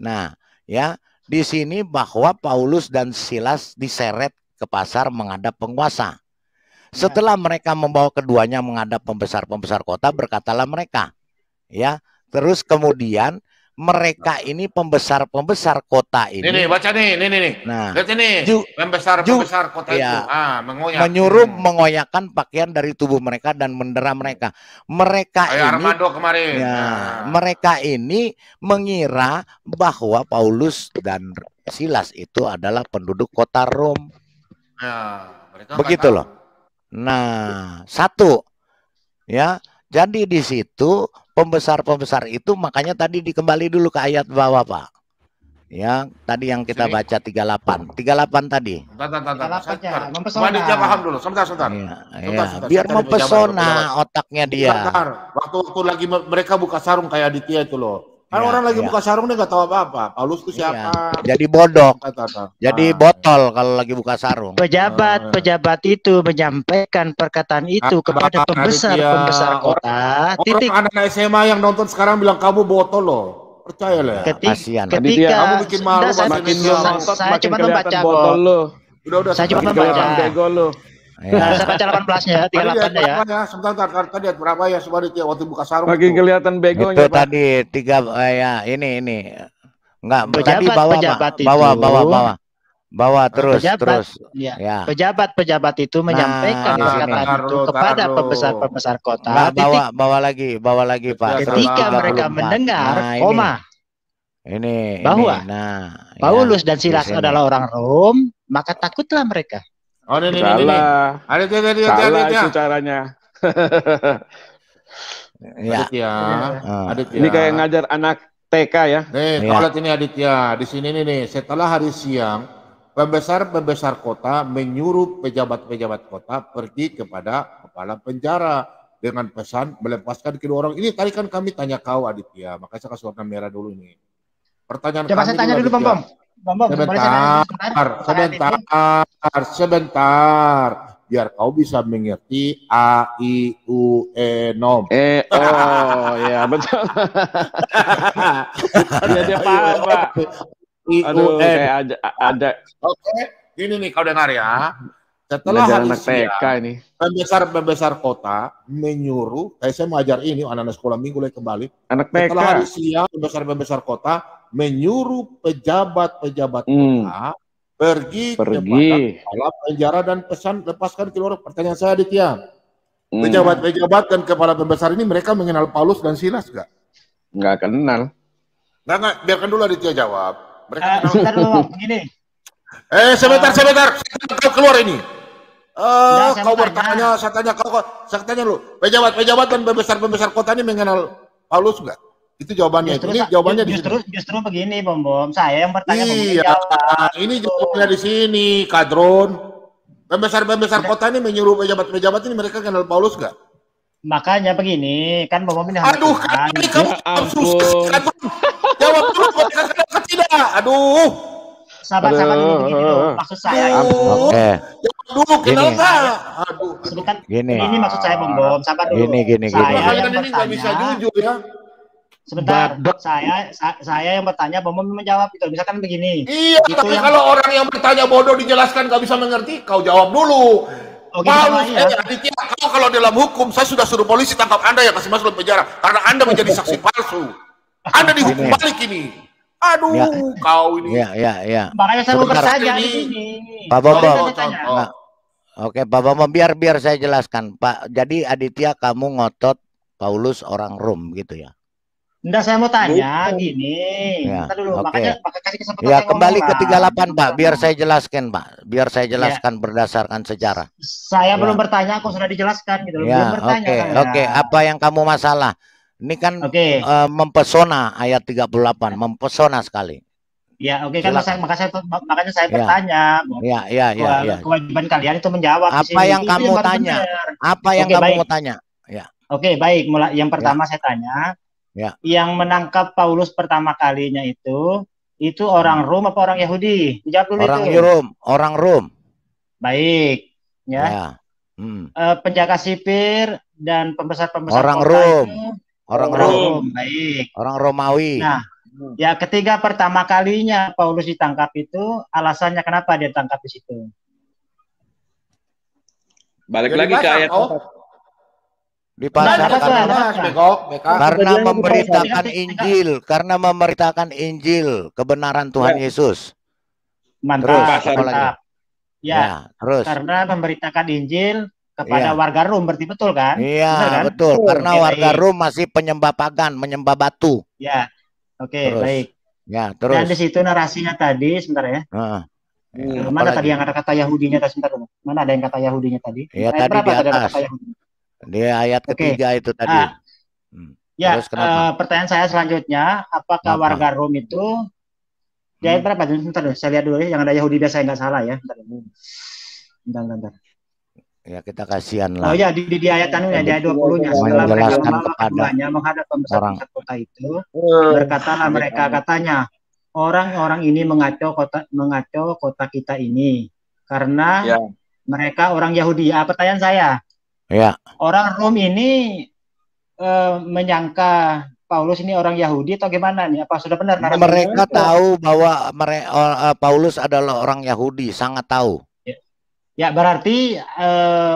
Nah, ya, di sini bahwa Paulus dan Silas diseret ke pasar menghadap penguasa. Setelah mereka membawa keduanya menghadap pembesar-pembesar kota, berkatalah mereka, ya. Terus kemudian mereka ini pembesar-pembesar kota ini. Nih, baca nih. Nah, lihat ini. Pembesar kota itu. Menyuruh mengoyakkan pakaian dari tubuh mereka dan mendera mereka. Armando kemarin. Mereka ini mengira bahwa Paulus dan Silas itu adalah penduduk kota Rom. Begitu loh. Nah, satu, ya. Jadi di situ pembesar-pembesar itu, makanya tadi dikembali dulu ke ayat bawah, Pak. Ya, tadi yang kita baca 38 tadi. Dia paham dulu, sebentar. Biar mempesona otaknya dia. Waktu lagi mereka buka sarung kayak Aditya itu loh. Kan orang lagi buka sarung dia nggak tahu apa-apa. Paulus itu siapa? Jadi bodoh. Jadi botol kalau lagi buka sarung. Pejabat itu menyampaikan perkataan itu kepada pembesar kota. Orang anak SMA yang nonton sekarang bilang kamu botol loh. Percaya lah. Ketika kamu bikin malu, saya cuma membaca botol lo. Saya cuma membaca bego lo. Saya baca 18-nya, 38-nya ya. Sebentar, tadi berapa ya Subadit ya waktu buka sarung. Makin kelihatan begonya. Itu tadi 3 ya ini. Enggak, tadi bawa terus. Ya. Pejabat itu menyampaikan perkataan itu kepada pembesar-pembesar kota. Bawa lagi, Pak. Ketika mereka mendengar, bahwa Paulus dan Silas adalah orang Rom, maka takutlah mereka. Ini. Salah itu caranya. Aditya. Ini kayak ngajar anak TK ya. Lihat ini Aditya. Di sini nih, setelah hari siang, pembesar-pembesar kota menyuruh pejabat-pejabat kota pergi kepada kepala penjara dengan pesan melepaskan kedua orang. Ini tadi kan kami tanya kau Aditya, makanya saya kasih warna merah dulu ini. Pertanyaan coba saya tanya dulu, Bang. Sebentar, biar kau bisa mengerti A, I, U, E, nom. Ya betul. Dia paham, Pak. Aduh, kayak ada. Oke, ini nih kau dengar ya. Setelah hari siang, pembesar kota menyuruh, saya mengajar ini anak-anak sekolah minggu lagi kembali. Setelah hari siang, pembesar kota menyuruh pejabat-pejabat kota pergi kepada kepala penjara dan pesan lepaskan keluar. Pertanyaan saya Aditya, pejabat-pejabat dan kepala pembesar ini mereka mengenal Paulus dan Silas nggak? Nggak kenal. Nggak, biarkan dulu Aditya jawab. Mereka sebentar dulu, begini. Sebentar, kau keluar ini. Kau bertanya, saya tanya lu. Pejabat dan pembesar kota ini mengenal Paulus nggak? Itu jawabannya. Jawabannya justru begini, Bom. Saya yang bertanya. Iya, ini jawabannya di sini, Kadron. Pembesar kota ini menyuruh pejabat ini mereka kenal Paulus nggak? Makanya begini, kan Bom ini Aduh, ini kamu susah. Jawab dulu kenapa tidak? Aduh. Sahabat-sahabat dulu begini loh. Maksud saya Oke. Jawab dulu kenapa? Aduh. Sebentar. Gini. Ini maksud saya Bom. Sabar dulu. Gini. Saya yang ini nggak bisa jujur ya. Sebentar, saya yang bertanya, Bom menjawab itu. Misalkan begini. Iya, itu tapi yang... kalau orang yang bertanya bodoh dijelaskan nggak bisa mengerti, kau jawab dulu. Oh, gitu ya? Aditya, kau kalau dalam hukum, saya sudah suruh polisi tangkap Anda yang kasih masuk penjara karena Anda menjadi saksi palsu. Anda dihukum balik ini. Aduh, ya. Kau ini. Iya. Makanya saya mau bertanya di sini. Pak Bom. Oke, Pak Bom, biar saya jelaskan, Pak. Jadi Aditya kamu ngotot Paulus orang Rom gitu ya? Enggak, saya mau tanya gini. Ya, dulu, makanya kasih kesempatan. Ya, kembali ke 38, Pak. Biar saya jelaskan, Pak. Biar saya jelaskan berdasarkan sejarah. Saya belum bertanya, aku sudah dijelaskan gitu. Ya, belum bertanya. Oke. Apa yang kamu masalah? Ini kan mempesona ayat 38, mempesona sekali. Ya, oke kan makanya saya bertanya. Ya. Kewajiban kalian itu menjawab. Apa yang kamu tanya? Apa yang kamu mau tanya? Ya. Oke, baik. Mulai yang pertama saya tanya. Ya. Yang menangkap Paulus pertama kalinya itu orang Rom apa orang Yahudi? Jawab dulu Orang Rom. Baik, ya. Penjaga sipir dan pembesar-pembesar orang kota Rom. itu orang Rom. Baik. Orang Romawi. Nah, ya ketiga pertama kalinya Paulus ditangkap itu alasannya kenapa dia ditangkap di situ? Balik lagi ke ayat karena memberitakan Injil kebenaran Tuhan Yesus. Mantap. Ya, terus karena memberitakan Injil kepada warga Rom, berarti betul kan? Iya, kan? Betul. Karena warga Rom masih penyembah pagan, menyembah batu. Ya. Oke, baik. Ya, terus. Dan di situ narasinya tadi, sebentar ya. Mana tadi yang ada kata Yahudinya tadi, sebentar. Mana ada yang kata Yahudinya tadi? Ya, tadi di atas. Di ayat ketiga itu tadi. Pertanyaan saya selanjutnya, apakah warga Rom itu di ayat berapa? Bentar, saya lihat dulu ya, yang ada Yahudi biasa nggak salah ya. Bentar. Ya, kita kasihan lah. Oh ya, di ayat anunya, di ayat 20-nya, setelah mereka membawa keduanya menghadap pembesar-pembesar kota itu, berkatalah mereka katanya, orang-orang ini mengacau kota kita ini karena mereka orang Yahudi. Pertanyaan saya. Ya. Orang Rom ini menyangka Paulus ini orang Yahudi atau gimana nih? Apa sudah benar? Mereka tahu bahwa Paulus adalah orang Yahudi, sangat tahu. Ya, berarti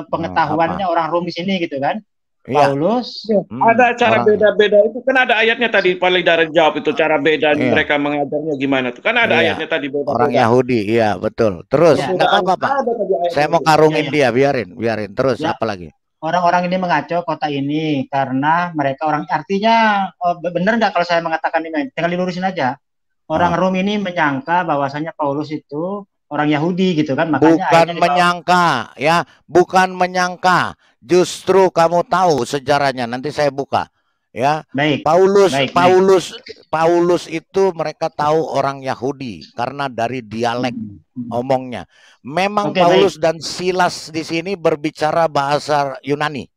pengetahuannya orang Rom di sini gitu kan? Paulus. Ada cara beda-beda itu kan ada ayatnya tadi paling dari jawab itu cara beda mereka mengajarnya gimana tuh kan ada ayatnya tadi beda. Orang Yahudi, iya betul. Terus nggak apa-apa Pak. Saya mau karungin dia, biarin. Terus apa lagi? Orang-orang ini mengacau kota ini karena mereka orang, artinya benar nggak kalau saya mengatakan ini? Tinggal dilurusin aja. Orang Rom ini menyangka bahwasanya Paulus itu orang Yahudi gitu kan, makanya bukan menyangka. Justru kamu tahu sejarahnya, nanti saya buka ya. Baik. Paulus itu mereka tahu orang Yahudi karena dari dialek omongnya. Memang Paulus dan Silas di sini berbicara bahasa Yunani.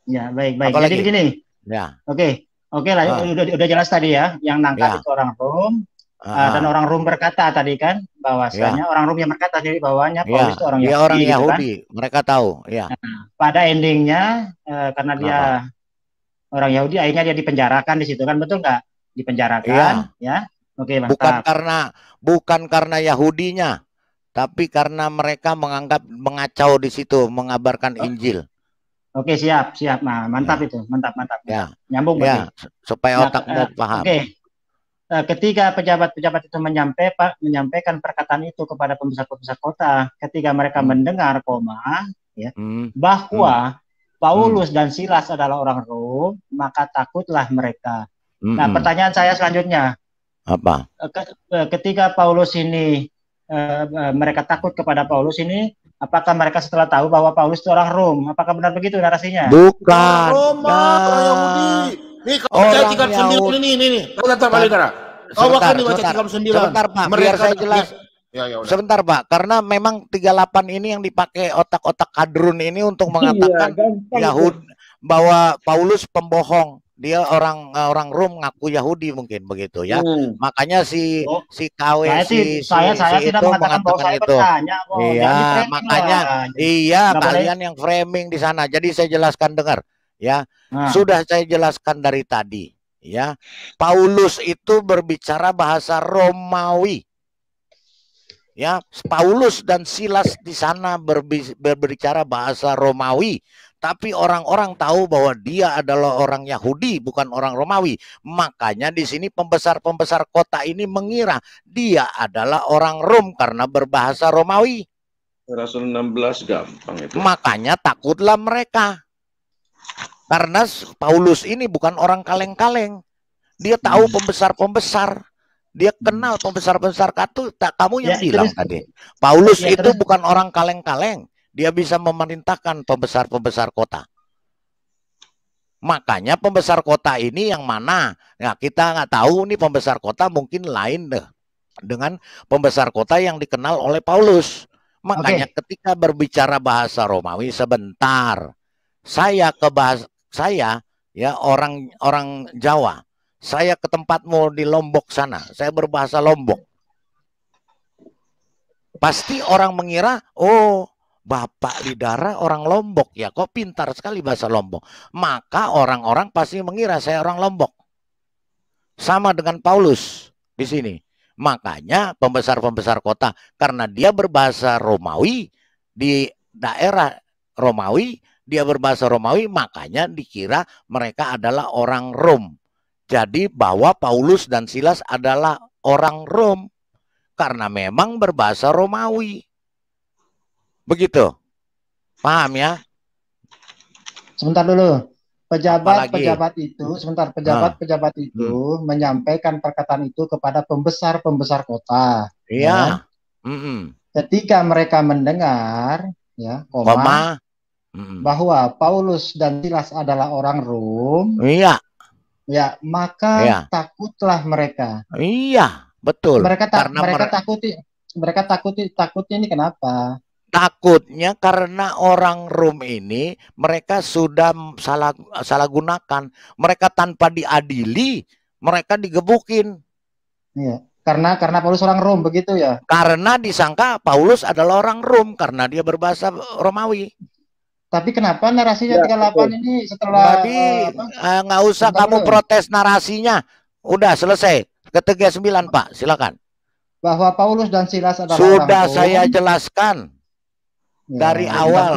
Ya, baik. Jadi begini. Ya. Oke lah, udah jelas tadi ya, yang nangkap itu orang Rom. Dan orang Rom berkata tadi kan bahwasanya orang Rom yang berkata jadi bahwanya Paulus itu orang Yahudi. Dia orang Yahudi, kan? Mereka tahu. Ya. Nah, pada endingnya karena dia orang Yahudi, akhirnya dia dipenjarakan di situ kan, betul nggak? Dipenjarakan, ya. Oke, mantap. Bukan karena Yahudinya, tapi karena mereka mengacau di situ, mengabarkan Injil. Oke, siap. Nah, mantap itu, mantap. Ya. Nyambung ya, supaya otakmu paham. Oke. Ketika pejabat-pejabat itu menyampaikan perkataan itu kepada pembesar-pembesar kota, ketika mereka mendengar bahwa Paulus dan Silas adalah orang Rom, maka takutlah mereka. Nah, pertanyaan saya selanjutnya, apa? Ketika Paulus ini mereka takut kepada Paulus ini, apakah mereka setelah tahu bahwa Paulus itu orang Rom? Apakah benar begitu narasinya? Bukan. Orang Yahudi. Nih, kalau baca 39 ini. Sebentar Pak, biar saya jelas. Sebentar Pak, karena memang 38 ini yang dipakai otak-otak kadrun ini untuk mengatakan bahwa Paulus pembohong. Dia orang Rom ngaku Yahudi mungkin begitu ya. Makanya si KW saya tidak itu mengatakan bahwa saya itu. bertanya kok. Iya, makanya kalian yang framing di sana. Jadi saya jelaskan dengar ya. Sudah saya jelaskan dari tadi ya. Paulus itu berbicara bahasa Romawi. Ya, Paulus dan Silas di sana berbicara bahasa Romawi. Tapi orang-orang tahu bahwa dia adalah orang Yahudi, bukan orang Romawi. Makanya di sini pembesar-pembesar kota ini mengira dia adalah orang Rom karena berbahasa Romawi. Rasul 16 gampang itu. Makanya takutlah mereka. Karena Paulus ini bukan orang kaleng-kaleng. Dia tahu pembesar-pembesar. Dia kenal pembesar-pembesar kamu yang bilang tadi. Paulus itu bukan orang kaleng-kaleng. Dia bisa memerintahkan pembesar-pembesar kota. Makanya pembesar kota ini yang mana? Nah, kita nggak tahu nih pembesar kota mungkin lain dengan pembesar kota yang dikenal oleh Paulus. Makanya ketika berbicara bahasa Romawi sebentar, saya ya orang Jawa. Saya ke tempatmu di Lombok sana. Saya berbahasa Lombok. Pasti orang mengira, oh, Bapak Lidara orang Lombok ya, kok pintar sekali bahasa Lombok. Maka orang-orang pasti mengira saya orang Lombok. Sama dengan Paulus di sini. Makanya pembesar-pembesar kota, karena dia berbahasa Romawi, di daerah Romawi, dia berbahasa Romawi, makanya dikira mereka adalah orang Rom. Jadi bahwa Paulus dan Silas adalah orang Rom, karena memang berbahasa Romawi. Begitu. Paham ya? Sebentar dulu. Pejabat itu menyampaikan perkataan itu kepada pembesar-pembesar kota. Iya. Ya. Ketika mereka mendengar ya, bahwa Paulus dan Silas adalah orang Rom. Iya. Ya, maka takutlah mereka. Iya, betul. Mereka takutnya ini kenapa? Takutnya karena orang Rom ini mereka sudah salah gunakan. Mereka tanpa diadili, mereka digebukin. Iya, karena Paulus orang Rom begitu ya. Karena disangka Paulus adalah orang Rom karena dia berbahasa Romawi. Tapi kenapa narasinya 38 ini setelah nggak usah kamu protes narasinya. Udah selesai. Ke 39 Pak, silakan. Bahwa Paulus dan Silas adalah sudah orang saya jelaskan. Dari awal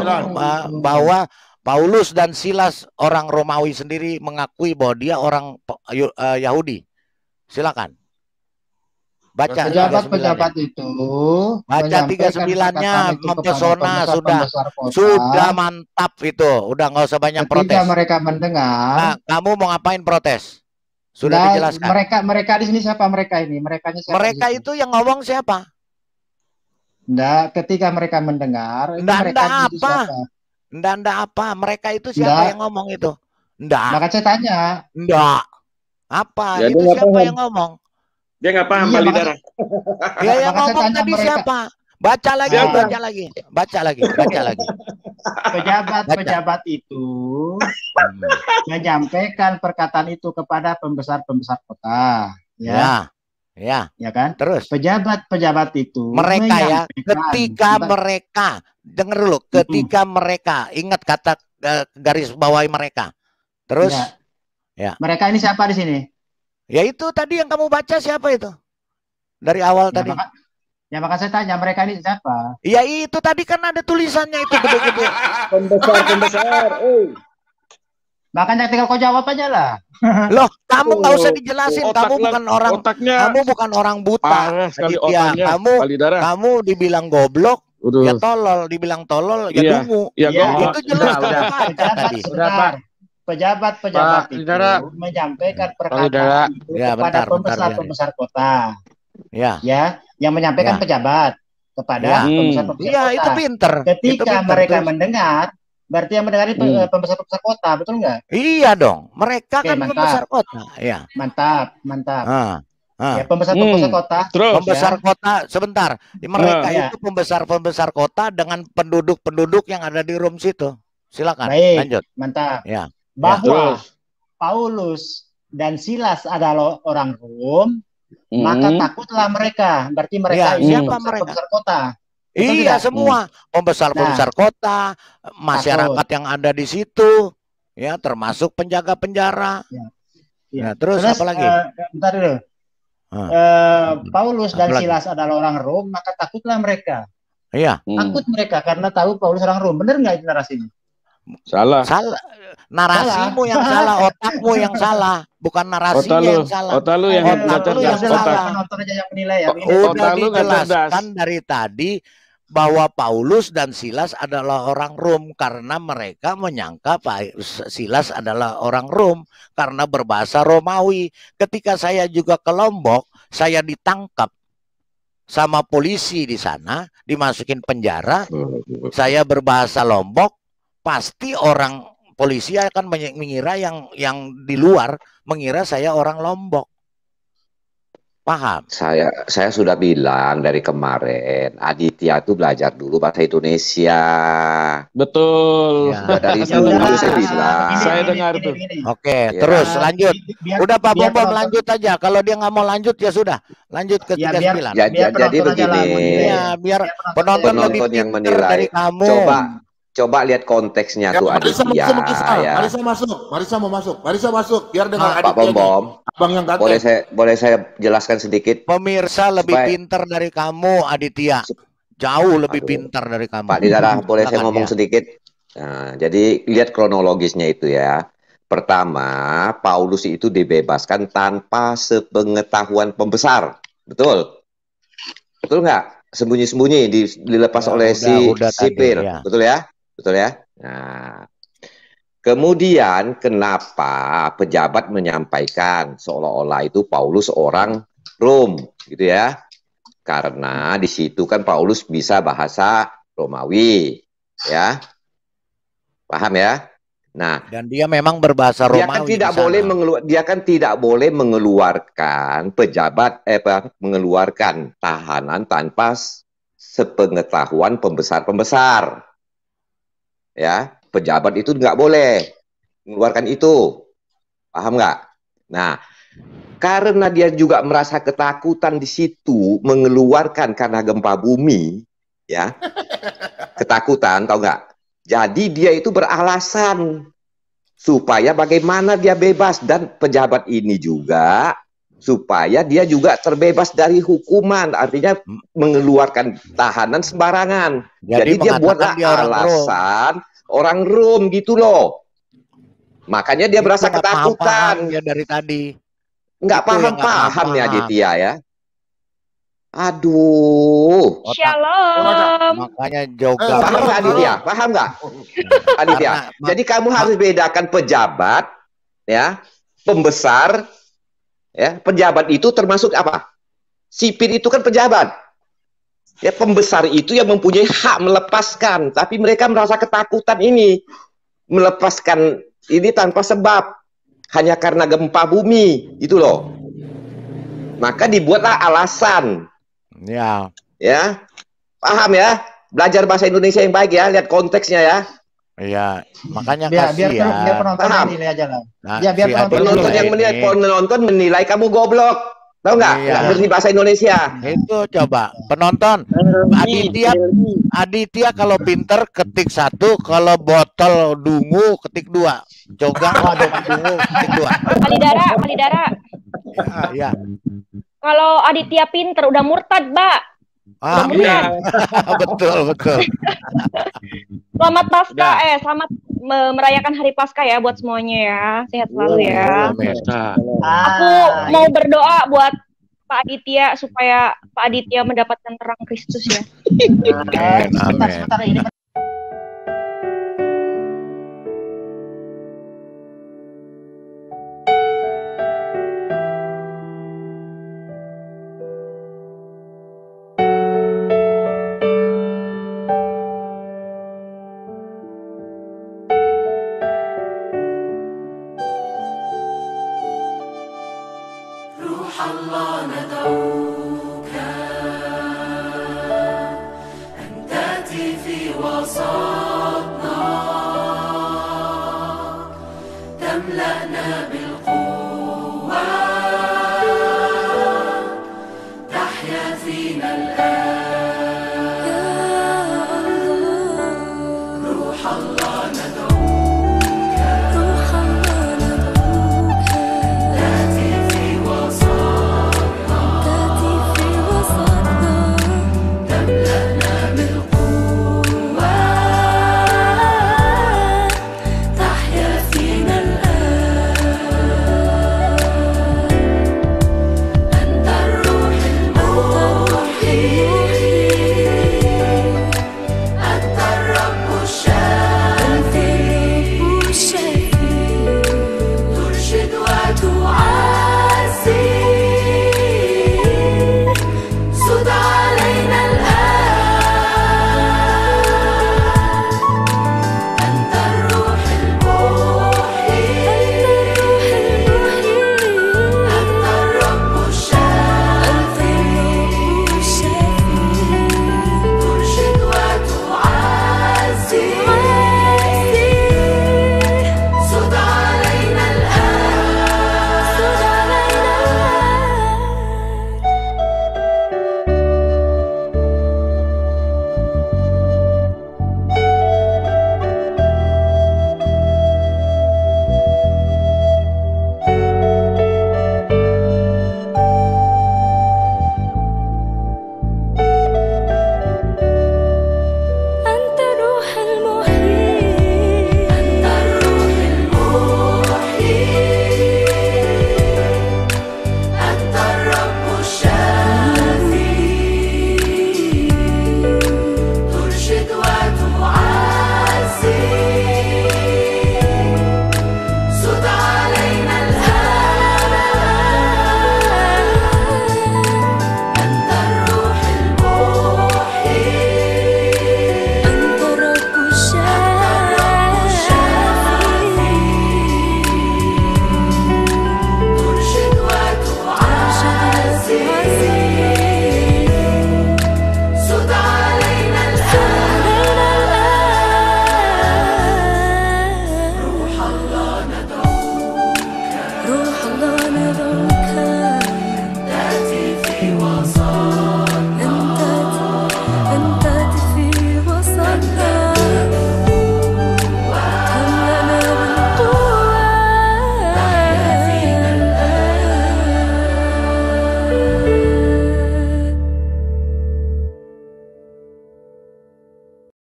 bahwa Paulus dan Silas orang Romawi sendiri mengakui bahwa dia orang Yahudi. Silakan. Baca pejabat itu. Baca 39-nya mempesona sudah mantap itu. Udah nggak usah banyak protes. Ketika mereka mendengar. Nah, kamu mau ngapain protes? Sudah dijelaskan. Mereka di sini siapa mereka ini? Mereka itu yang ngomong siapa? Enggak, ketika mereka mendengar, Enggak apa. Mereka itu siapa yang ngomong itu? Enggak. Maka saya tanya. Enggak. Apa? Itu siapa yang ngomong? Dia nggak paham, Pak Lidara. Ya, yang ngomong tadi siapa? Baca lagi. Pejabat itu menyampaikan perkataan itu kepada pembesar-pembesar kota. Ya kan? Terus pejabat itu mereka ketika mereka dengar dulu, ketika mereka ingat kata garis bawahi mereka. Terus mereka ini siapa di sini? Ya itu tadi yang kamu baca siapa itu? Dari awal tadi. Maka saya tanya mereka ini siapa? Ya itu tadi kan ada tulisannya itu gede-gede. Pembesar. Makanya tinggal kau jawab aja lah. Loh, kamu nggak usah dijelasin. Kamu bukan orang. Kamu bukan orang buta. Kamu dibilang goblok, ya tolol. Dibilang tolol, ya dungu. Itu jelas. Pejabat itu menyampaikan perkataan itu kepada pembesar kota. Yang menyampaikan pejabat kepada pembesar kota. Iya, itu pinter. Ketika mereka mendengar. Berarti yang mendengar itu pembesar-pembesar kota, betul nggak? Iya dong, mereka kan pembesar kota. Ya. Mantap. Ya, pembesar-pembesar kota. Pembesar kota, sebentar. Mereka itu pembesar-pembesar kota dengan penduduk-penduduk yang ada di Rom situ. Silakan. Baik, lanjut. mantap. Ya. Bahwa Paulus dan Silas adalah orang Rom, maka takutlah mereka. Berarti mereka ini siapa mereka? Pembesar kota. Iya, semua pembesar-pembesar kota, masyarakat yang ada di situ, ya, termasuk penjaga penjara. Ya. Terus apa lagi? Bentar dulu. Paulus dan Silas adalah orang Rom, maka takutlah mereka. Iya. Takut mereka karena tahu Paulus orang Rom. Benar nggak itu narasinya? Salah. Narasimu yang salah, otakmu yang salah, bukan narasinya yang salah. Otak lu yang salah. Penonton aja yang menilai ya. Udah dijelaskan dari tadi bahwa Paulus dan Silas adalah orang Rom karena mereka menyangka Silas adalah orang Rom karena berbahasa Romawi. Ketika saya juga ke Lombok, saya ditangkap sama polisi di sana, dimasukin penjara. Saya berbahasa Lombok, pasti orang polisi akan mengira yang di luar mengira saya orang Lombok. Paham? Saya sudah bilang dari kemarin, Aditya itu belajar dulu bahasa Indonesia. Betul. Ya. Dari dulu saya bilang. Saya dengar tuh. Oke, terus lanjut. Udah Pak Bom lanjut aja. Kalau dia nggak mau lanjut ya sudah. Lanjut ke 39. Jadi begini. Biar penonton lebih yang pintar dari kamu. Coba lihat konteksnya tuh Marisa mau masuk biar dengar Pak Bom. Abang yang boleh saya jelaskan sedikit. Pemirsa lebih pintar dari kamu, Aditya. Jauh lebih pintar dari kamu. Pak Didara, boleh saya ngomong sedikit? Nah, jadi lihat kronologisnya itu ya. Pertama, Paulus itu dibebaskan tanpa sepengetahuan pembesar. Betul? Betul nggak? Sembunyi-sembunyi dilepas oleh si sipir. Betul ya? Betul ya? Nah, kemudian kenapa pejabat menyampaikan seolah-olah itu Paulus orang Rom, gitu ya? Karena di situ kan Paulus bisa bahasa Romawi, ya? Paham ya? Nah, dan dia memang berbahasa Romawi. Dia kan tidak boleh mengeluarkan mengeluarkan tahanan tanpa sepengetahuan pembesar-pembesar. Ya, pejabat itu nggak boleh mengeluarkan itu, paham nggak? Nah, karena dia juga merasa ketakutan di situ mengeluarkan karena gempa bumi, ya, ketakutan, tahu nggak? Jadi dia itu beralasan supaya bagaimana dia bebas dan pejabat ini juga supaya dia juga terbebas dari hukuman, artinya mengeluarkan tahanan sembarangan. Jadi dia buatlah alasan orang Rom gitu loh. Makanya dia berasa ketakutan. Ya dari tadi. Nggak paham ya Aditya ya. Aduh. Shalom. Makanya juga. Paham nggak Aditya? Paham nggak? Aditya. Jadi kamu harus bedakan pejabat, ya, pembesar. Ya, pejabat itu termasuk apa? Sipir itu kan pejabat. Ya, pembesar itu yang mempunyai hak melepaskan, tapi mereka merasa ketakutan ini melepaskan ini tanpa sebab, hanya karena gempa bumi, itu loh. Maka dibuatlah alasan. Ya. Ya. Paham ya? Belajar bahasa Indonesia yang baik ya, lihat konteksnya ya. Iya, makanya biar penonton menilai aja lah. Nah, biar penonton yang menilai kamu goblok. Tahu nggak? Nggak ngerti bahasa Indonesia. Itu coba penonton. Aditya kalau pinter ketik 1, kalau botol dungu ketik 2. Jogang dungu ketik 2. Palidara. Ya. Kalau Aditya pinter udah murtad, Mbak. Iya. betul. Selamat Paskah, selamat merayakan Hari Paskah ya buat semuanya ya. Sehat selalu ya. Aku mau berdoa buat Pak Aditya supaya Pak Aditya mendapatkan terang Kristus ya. Sebentar ini. الله ندعوك أن تأتي في وقت يحيى فينا الآن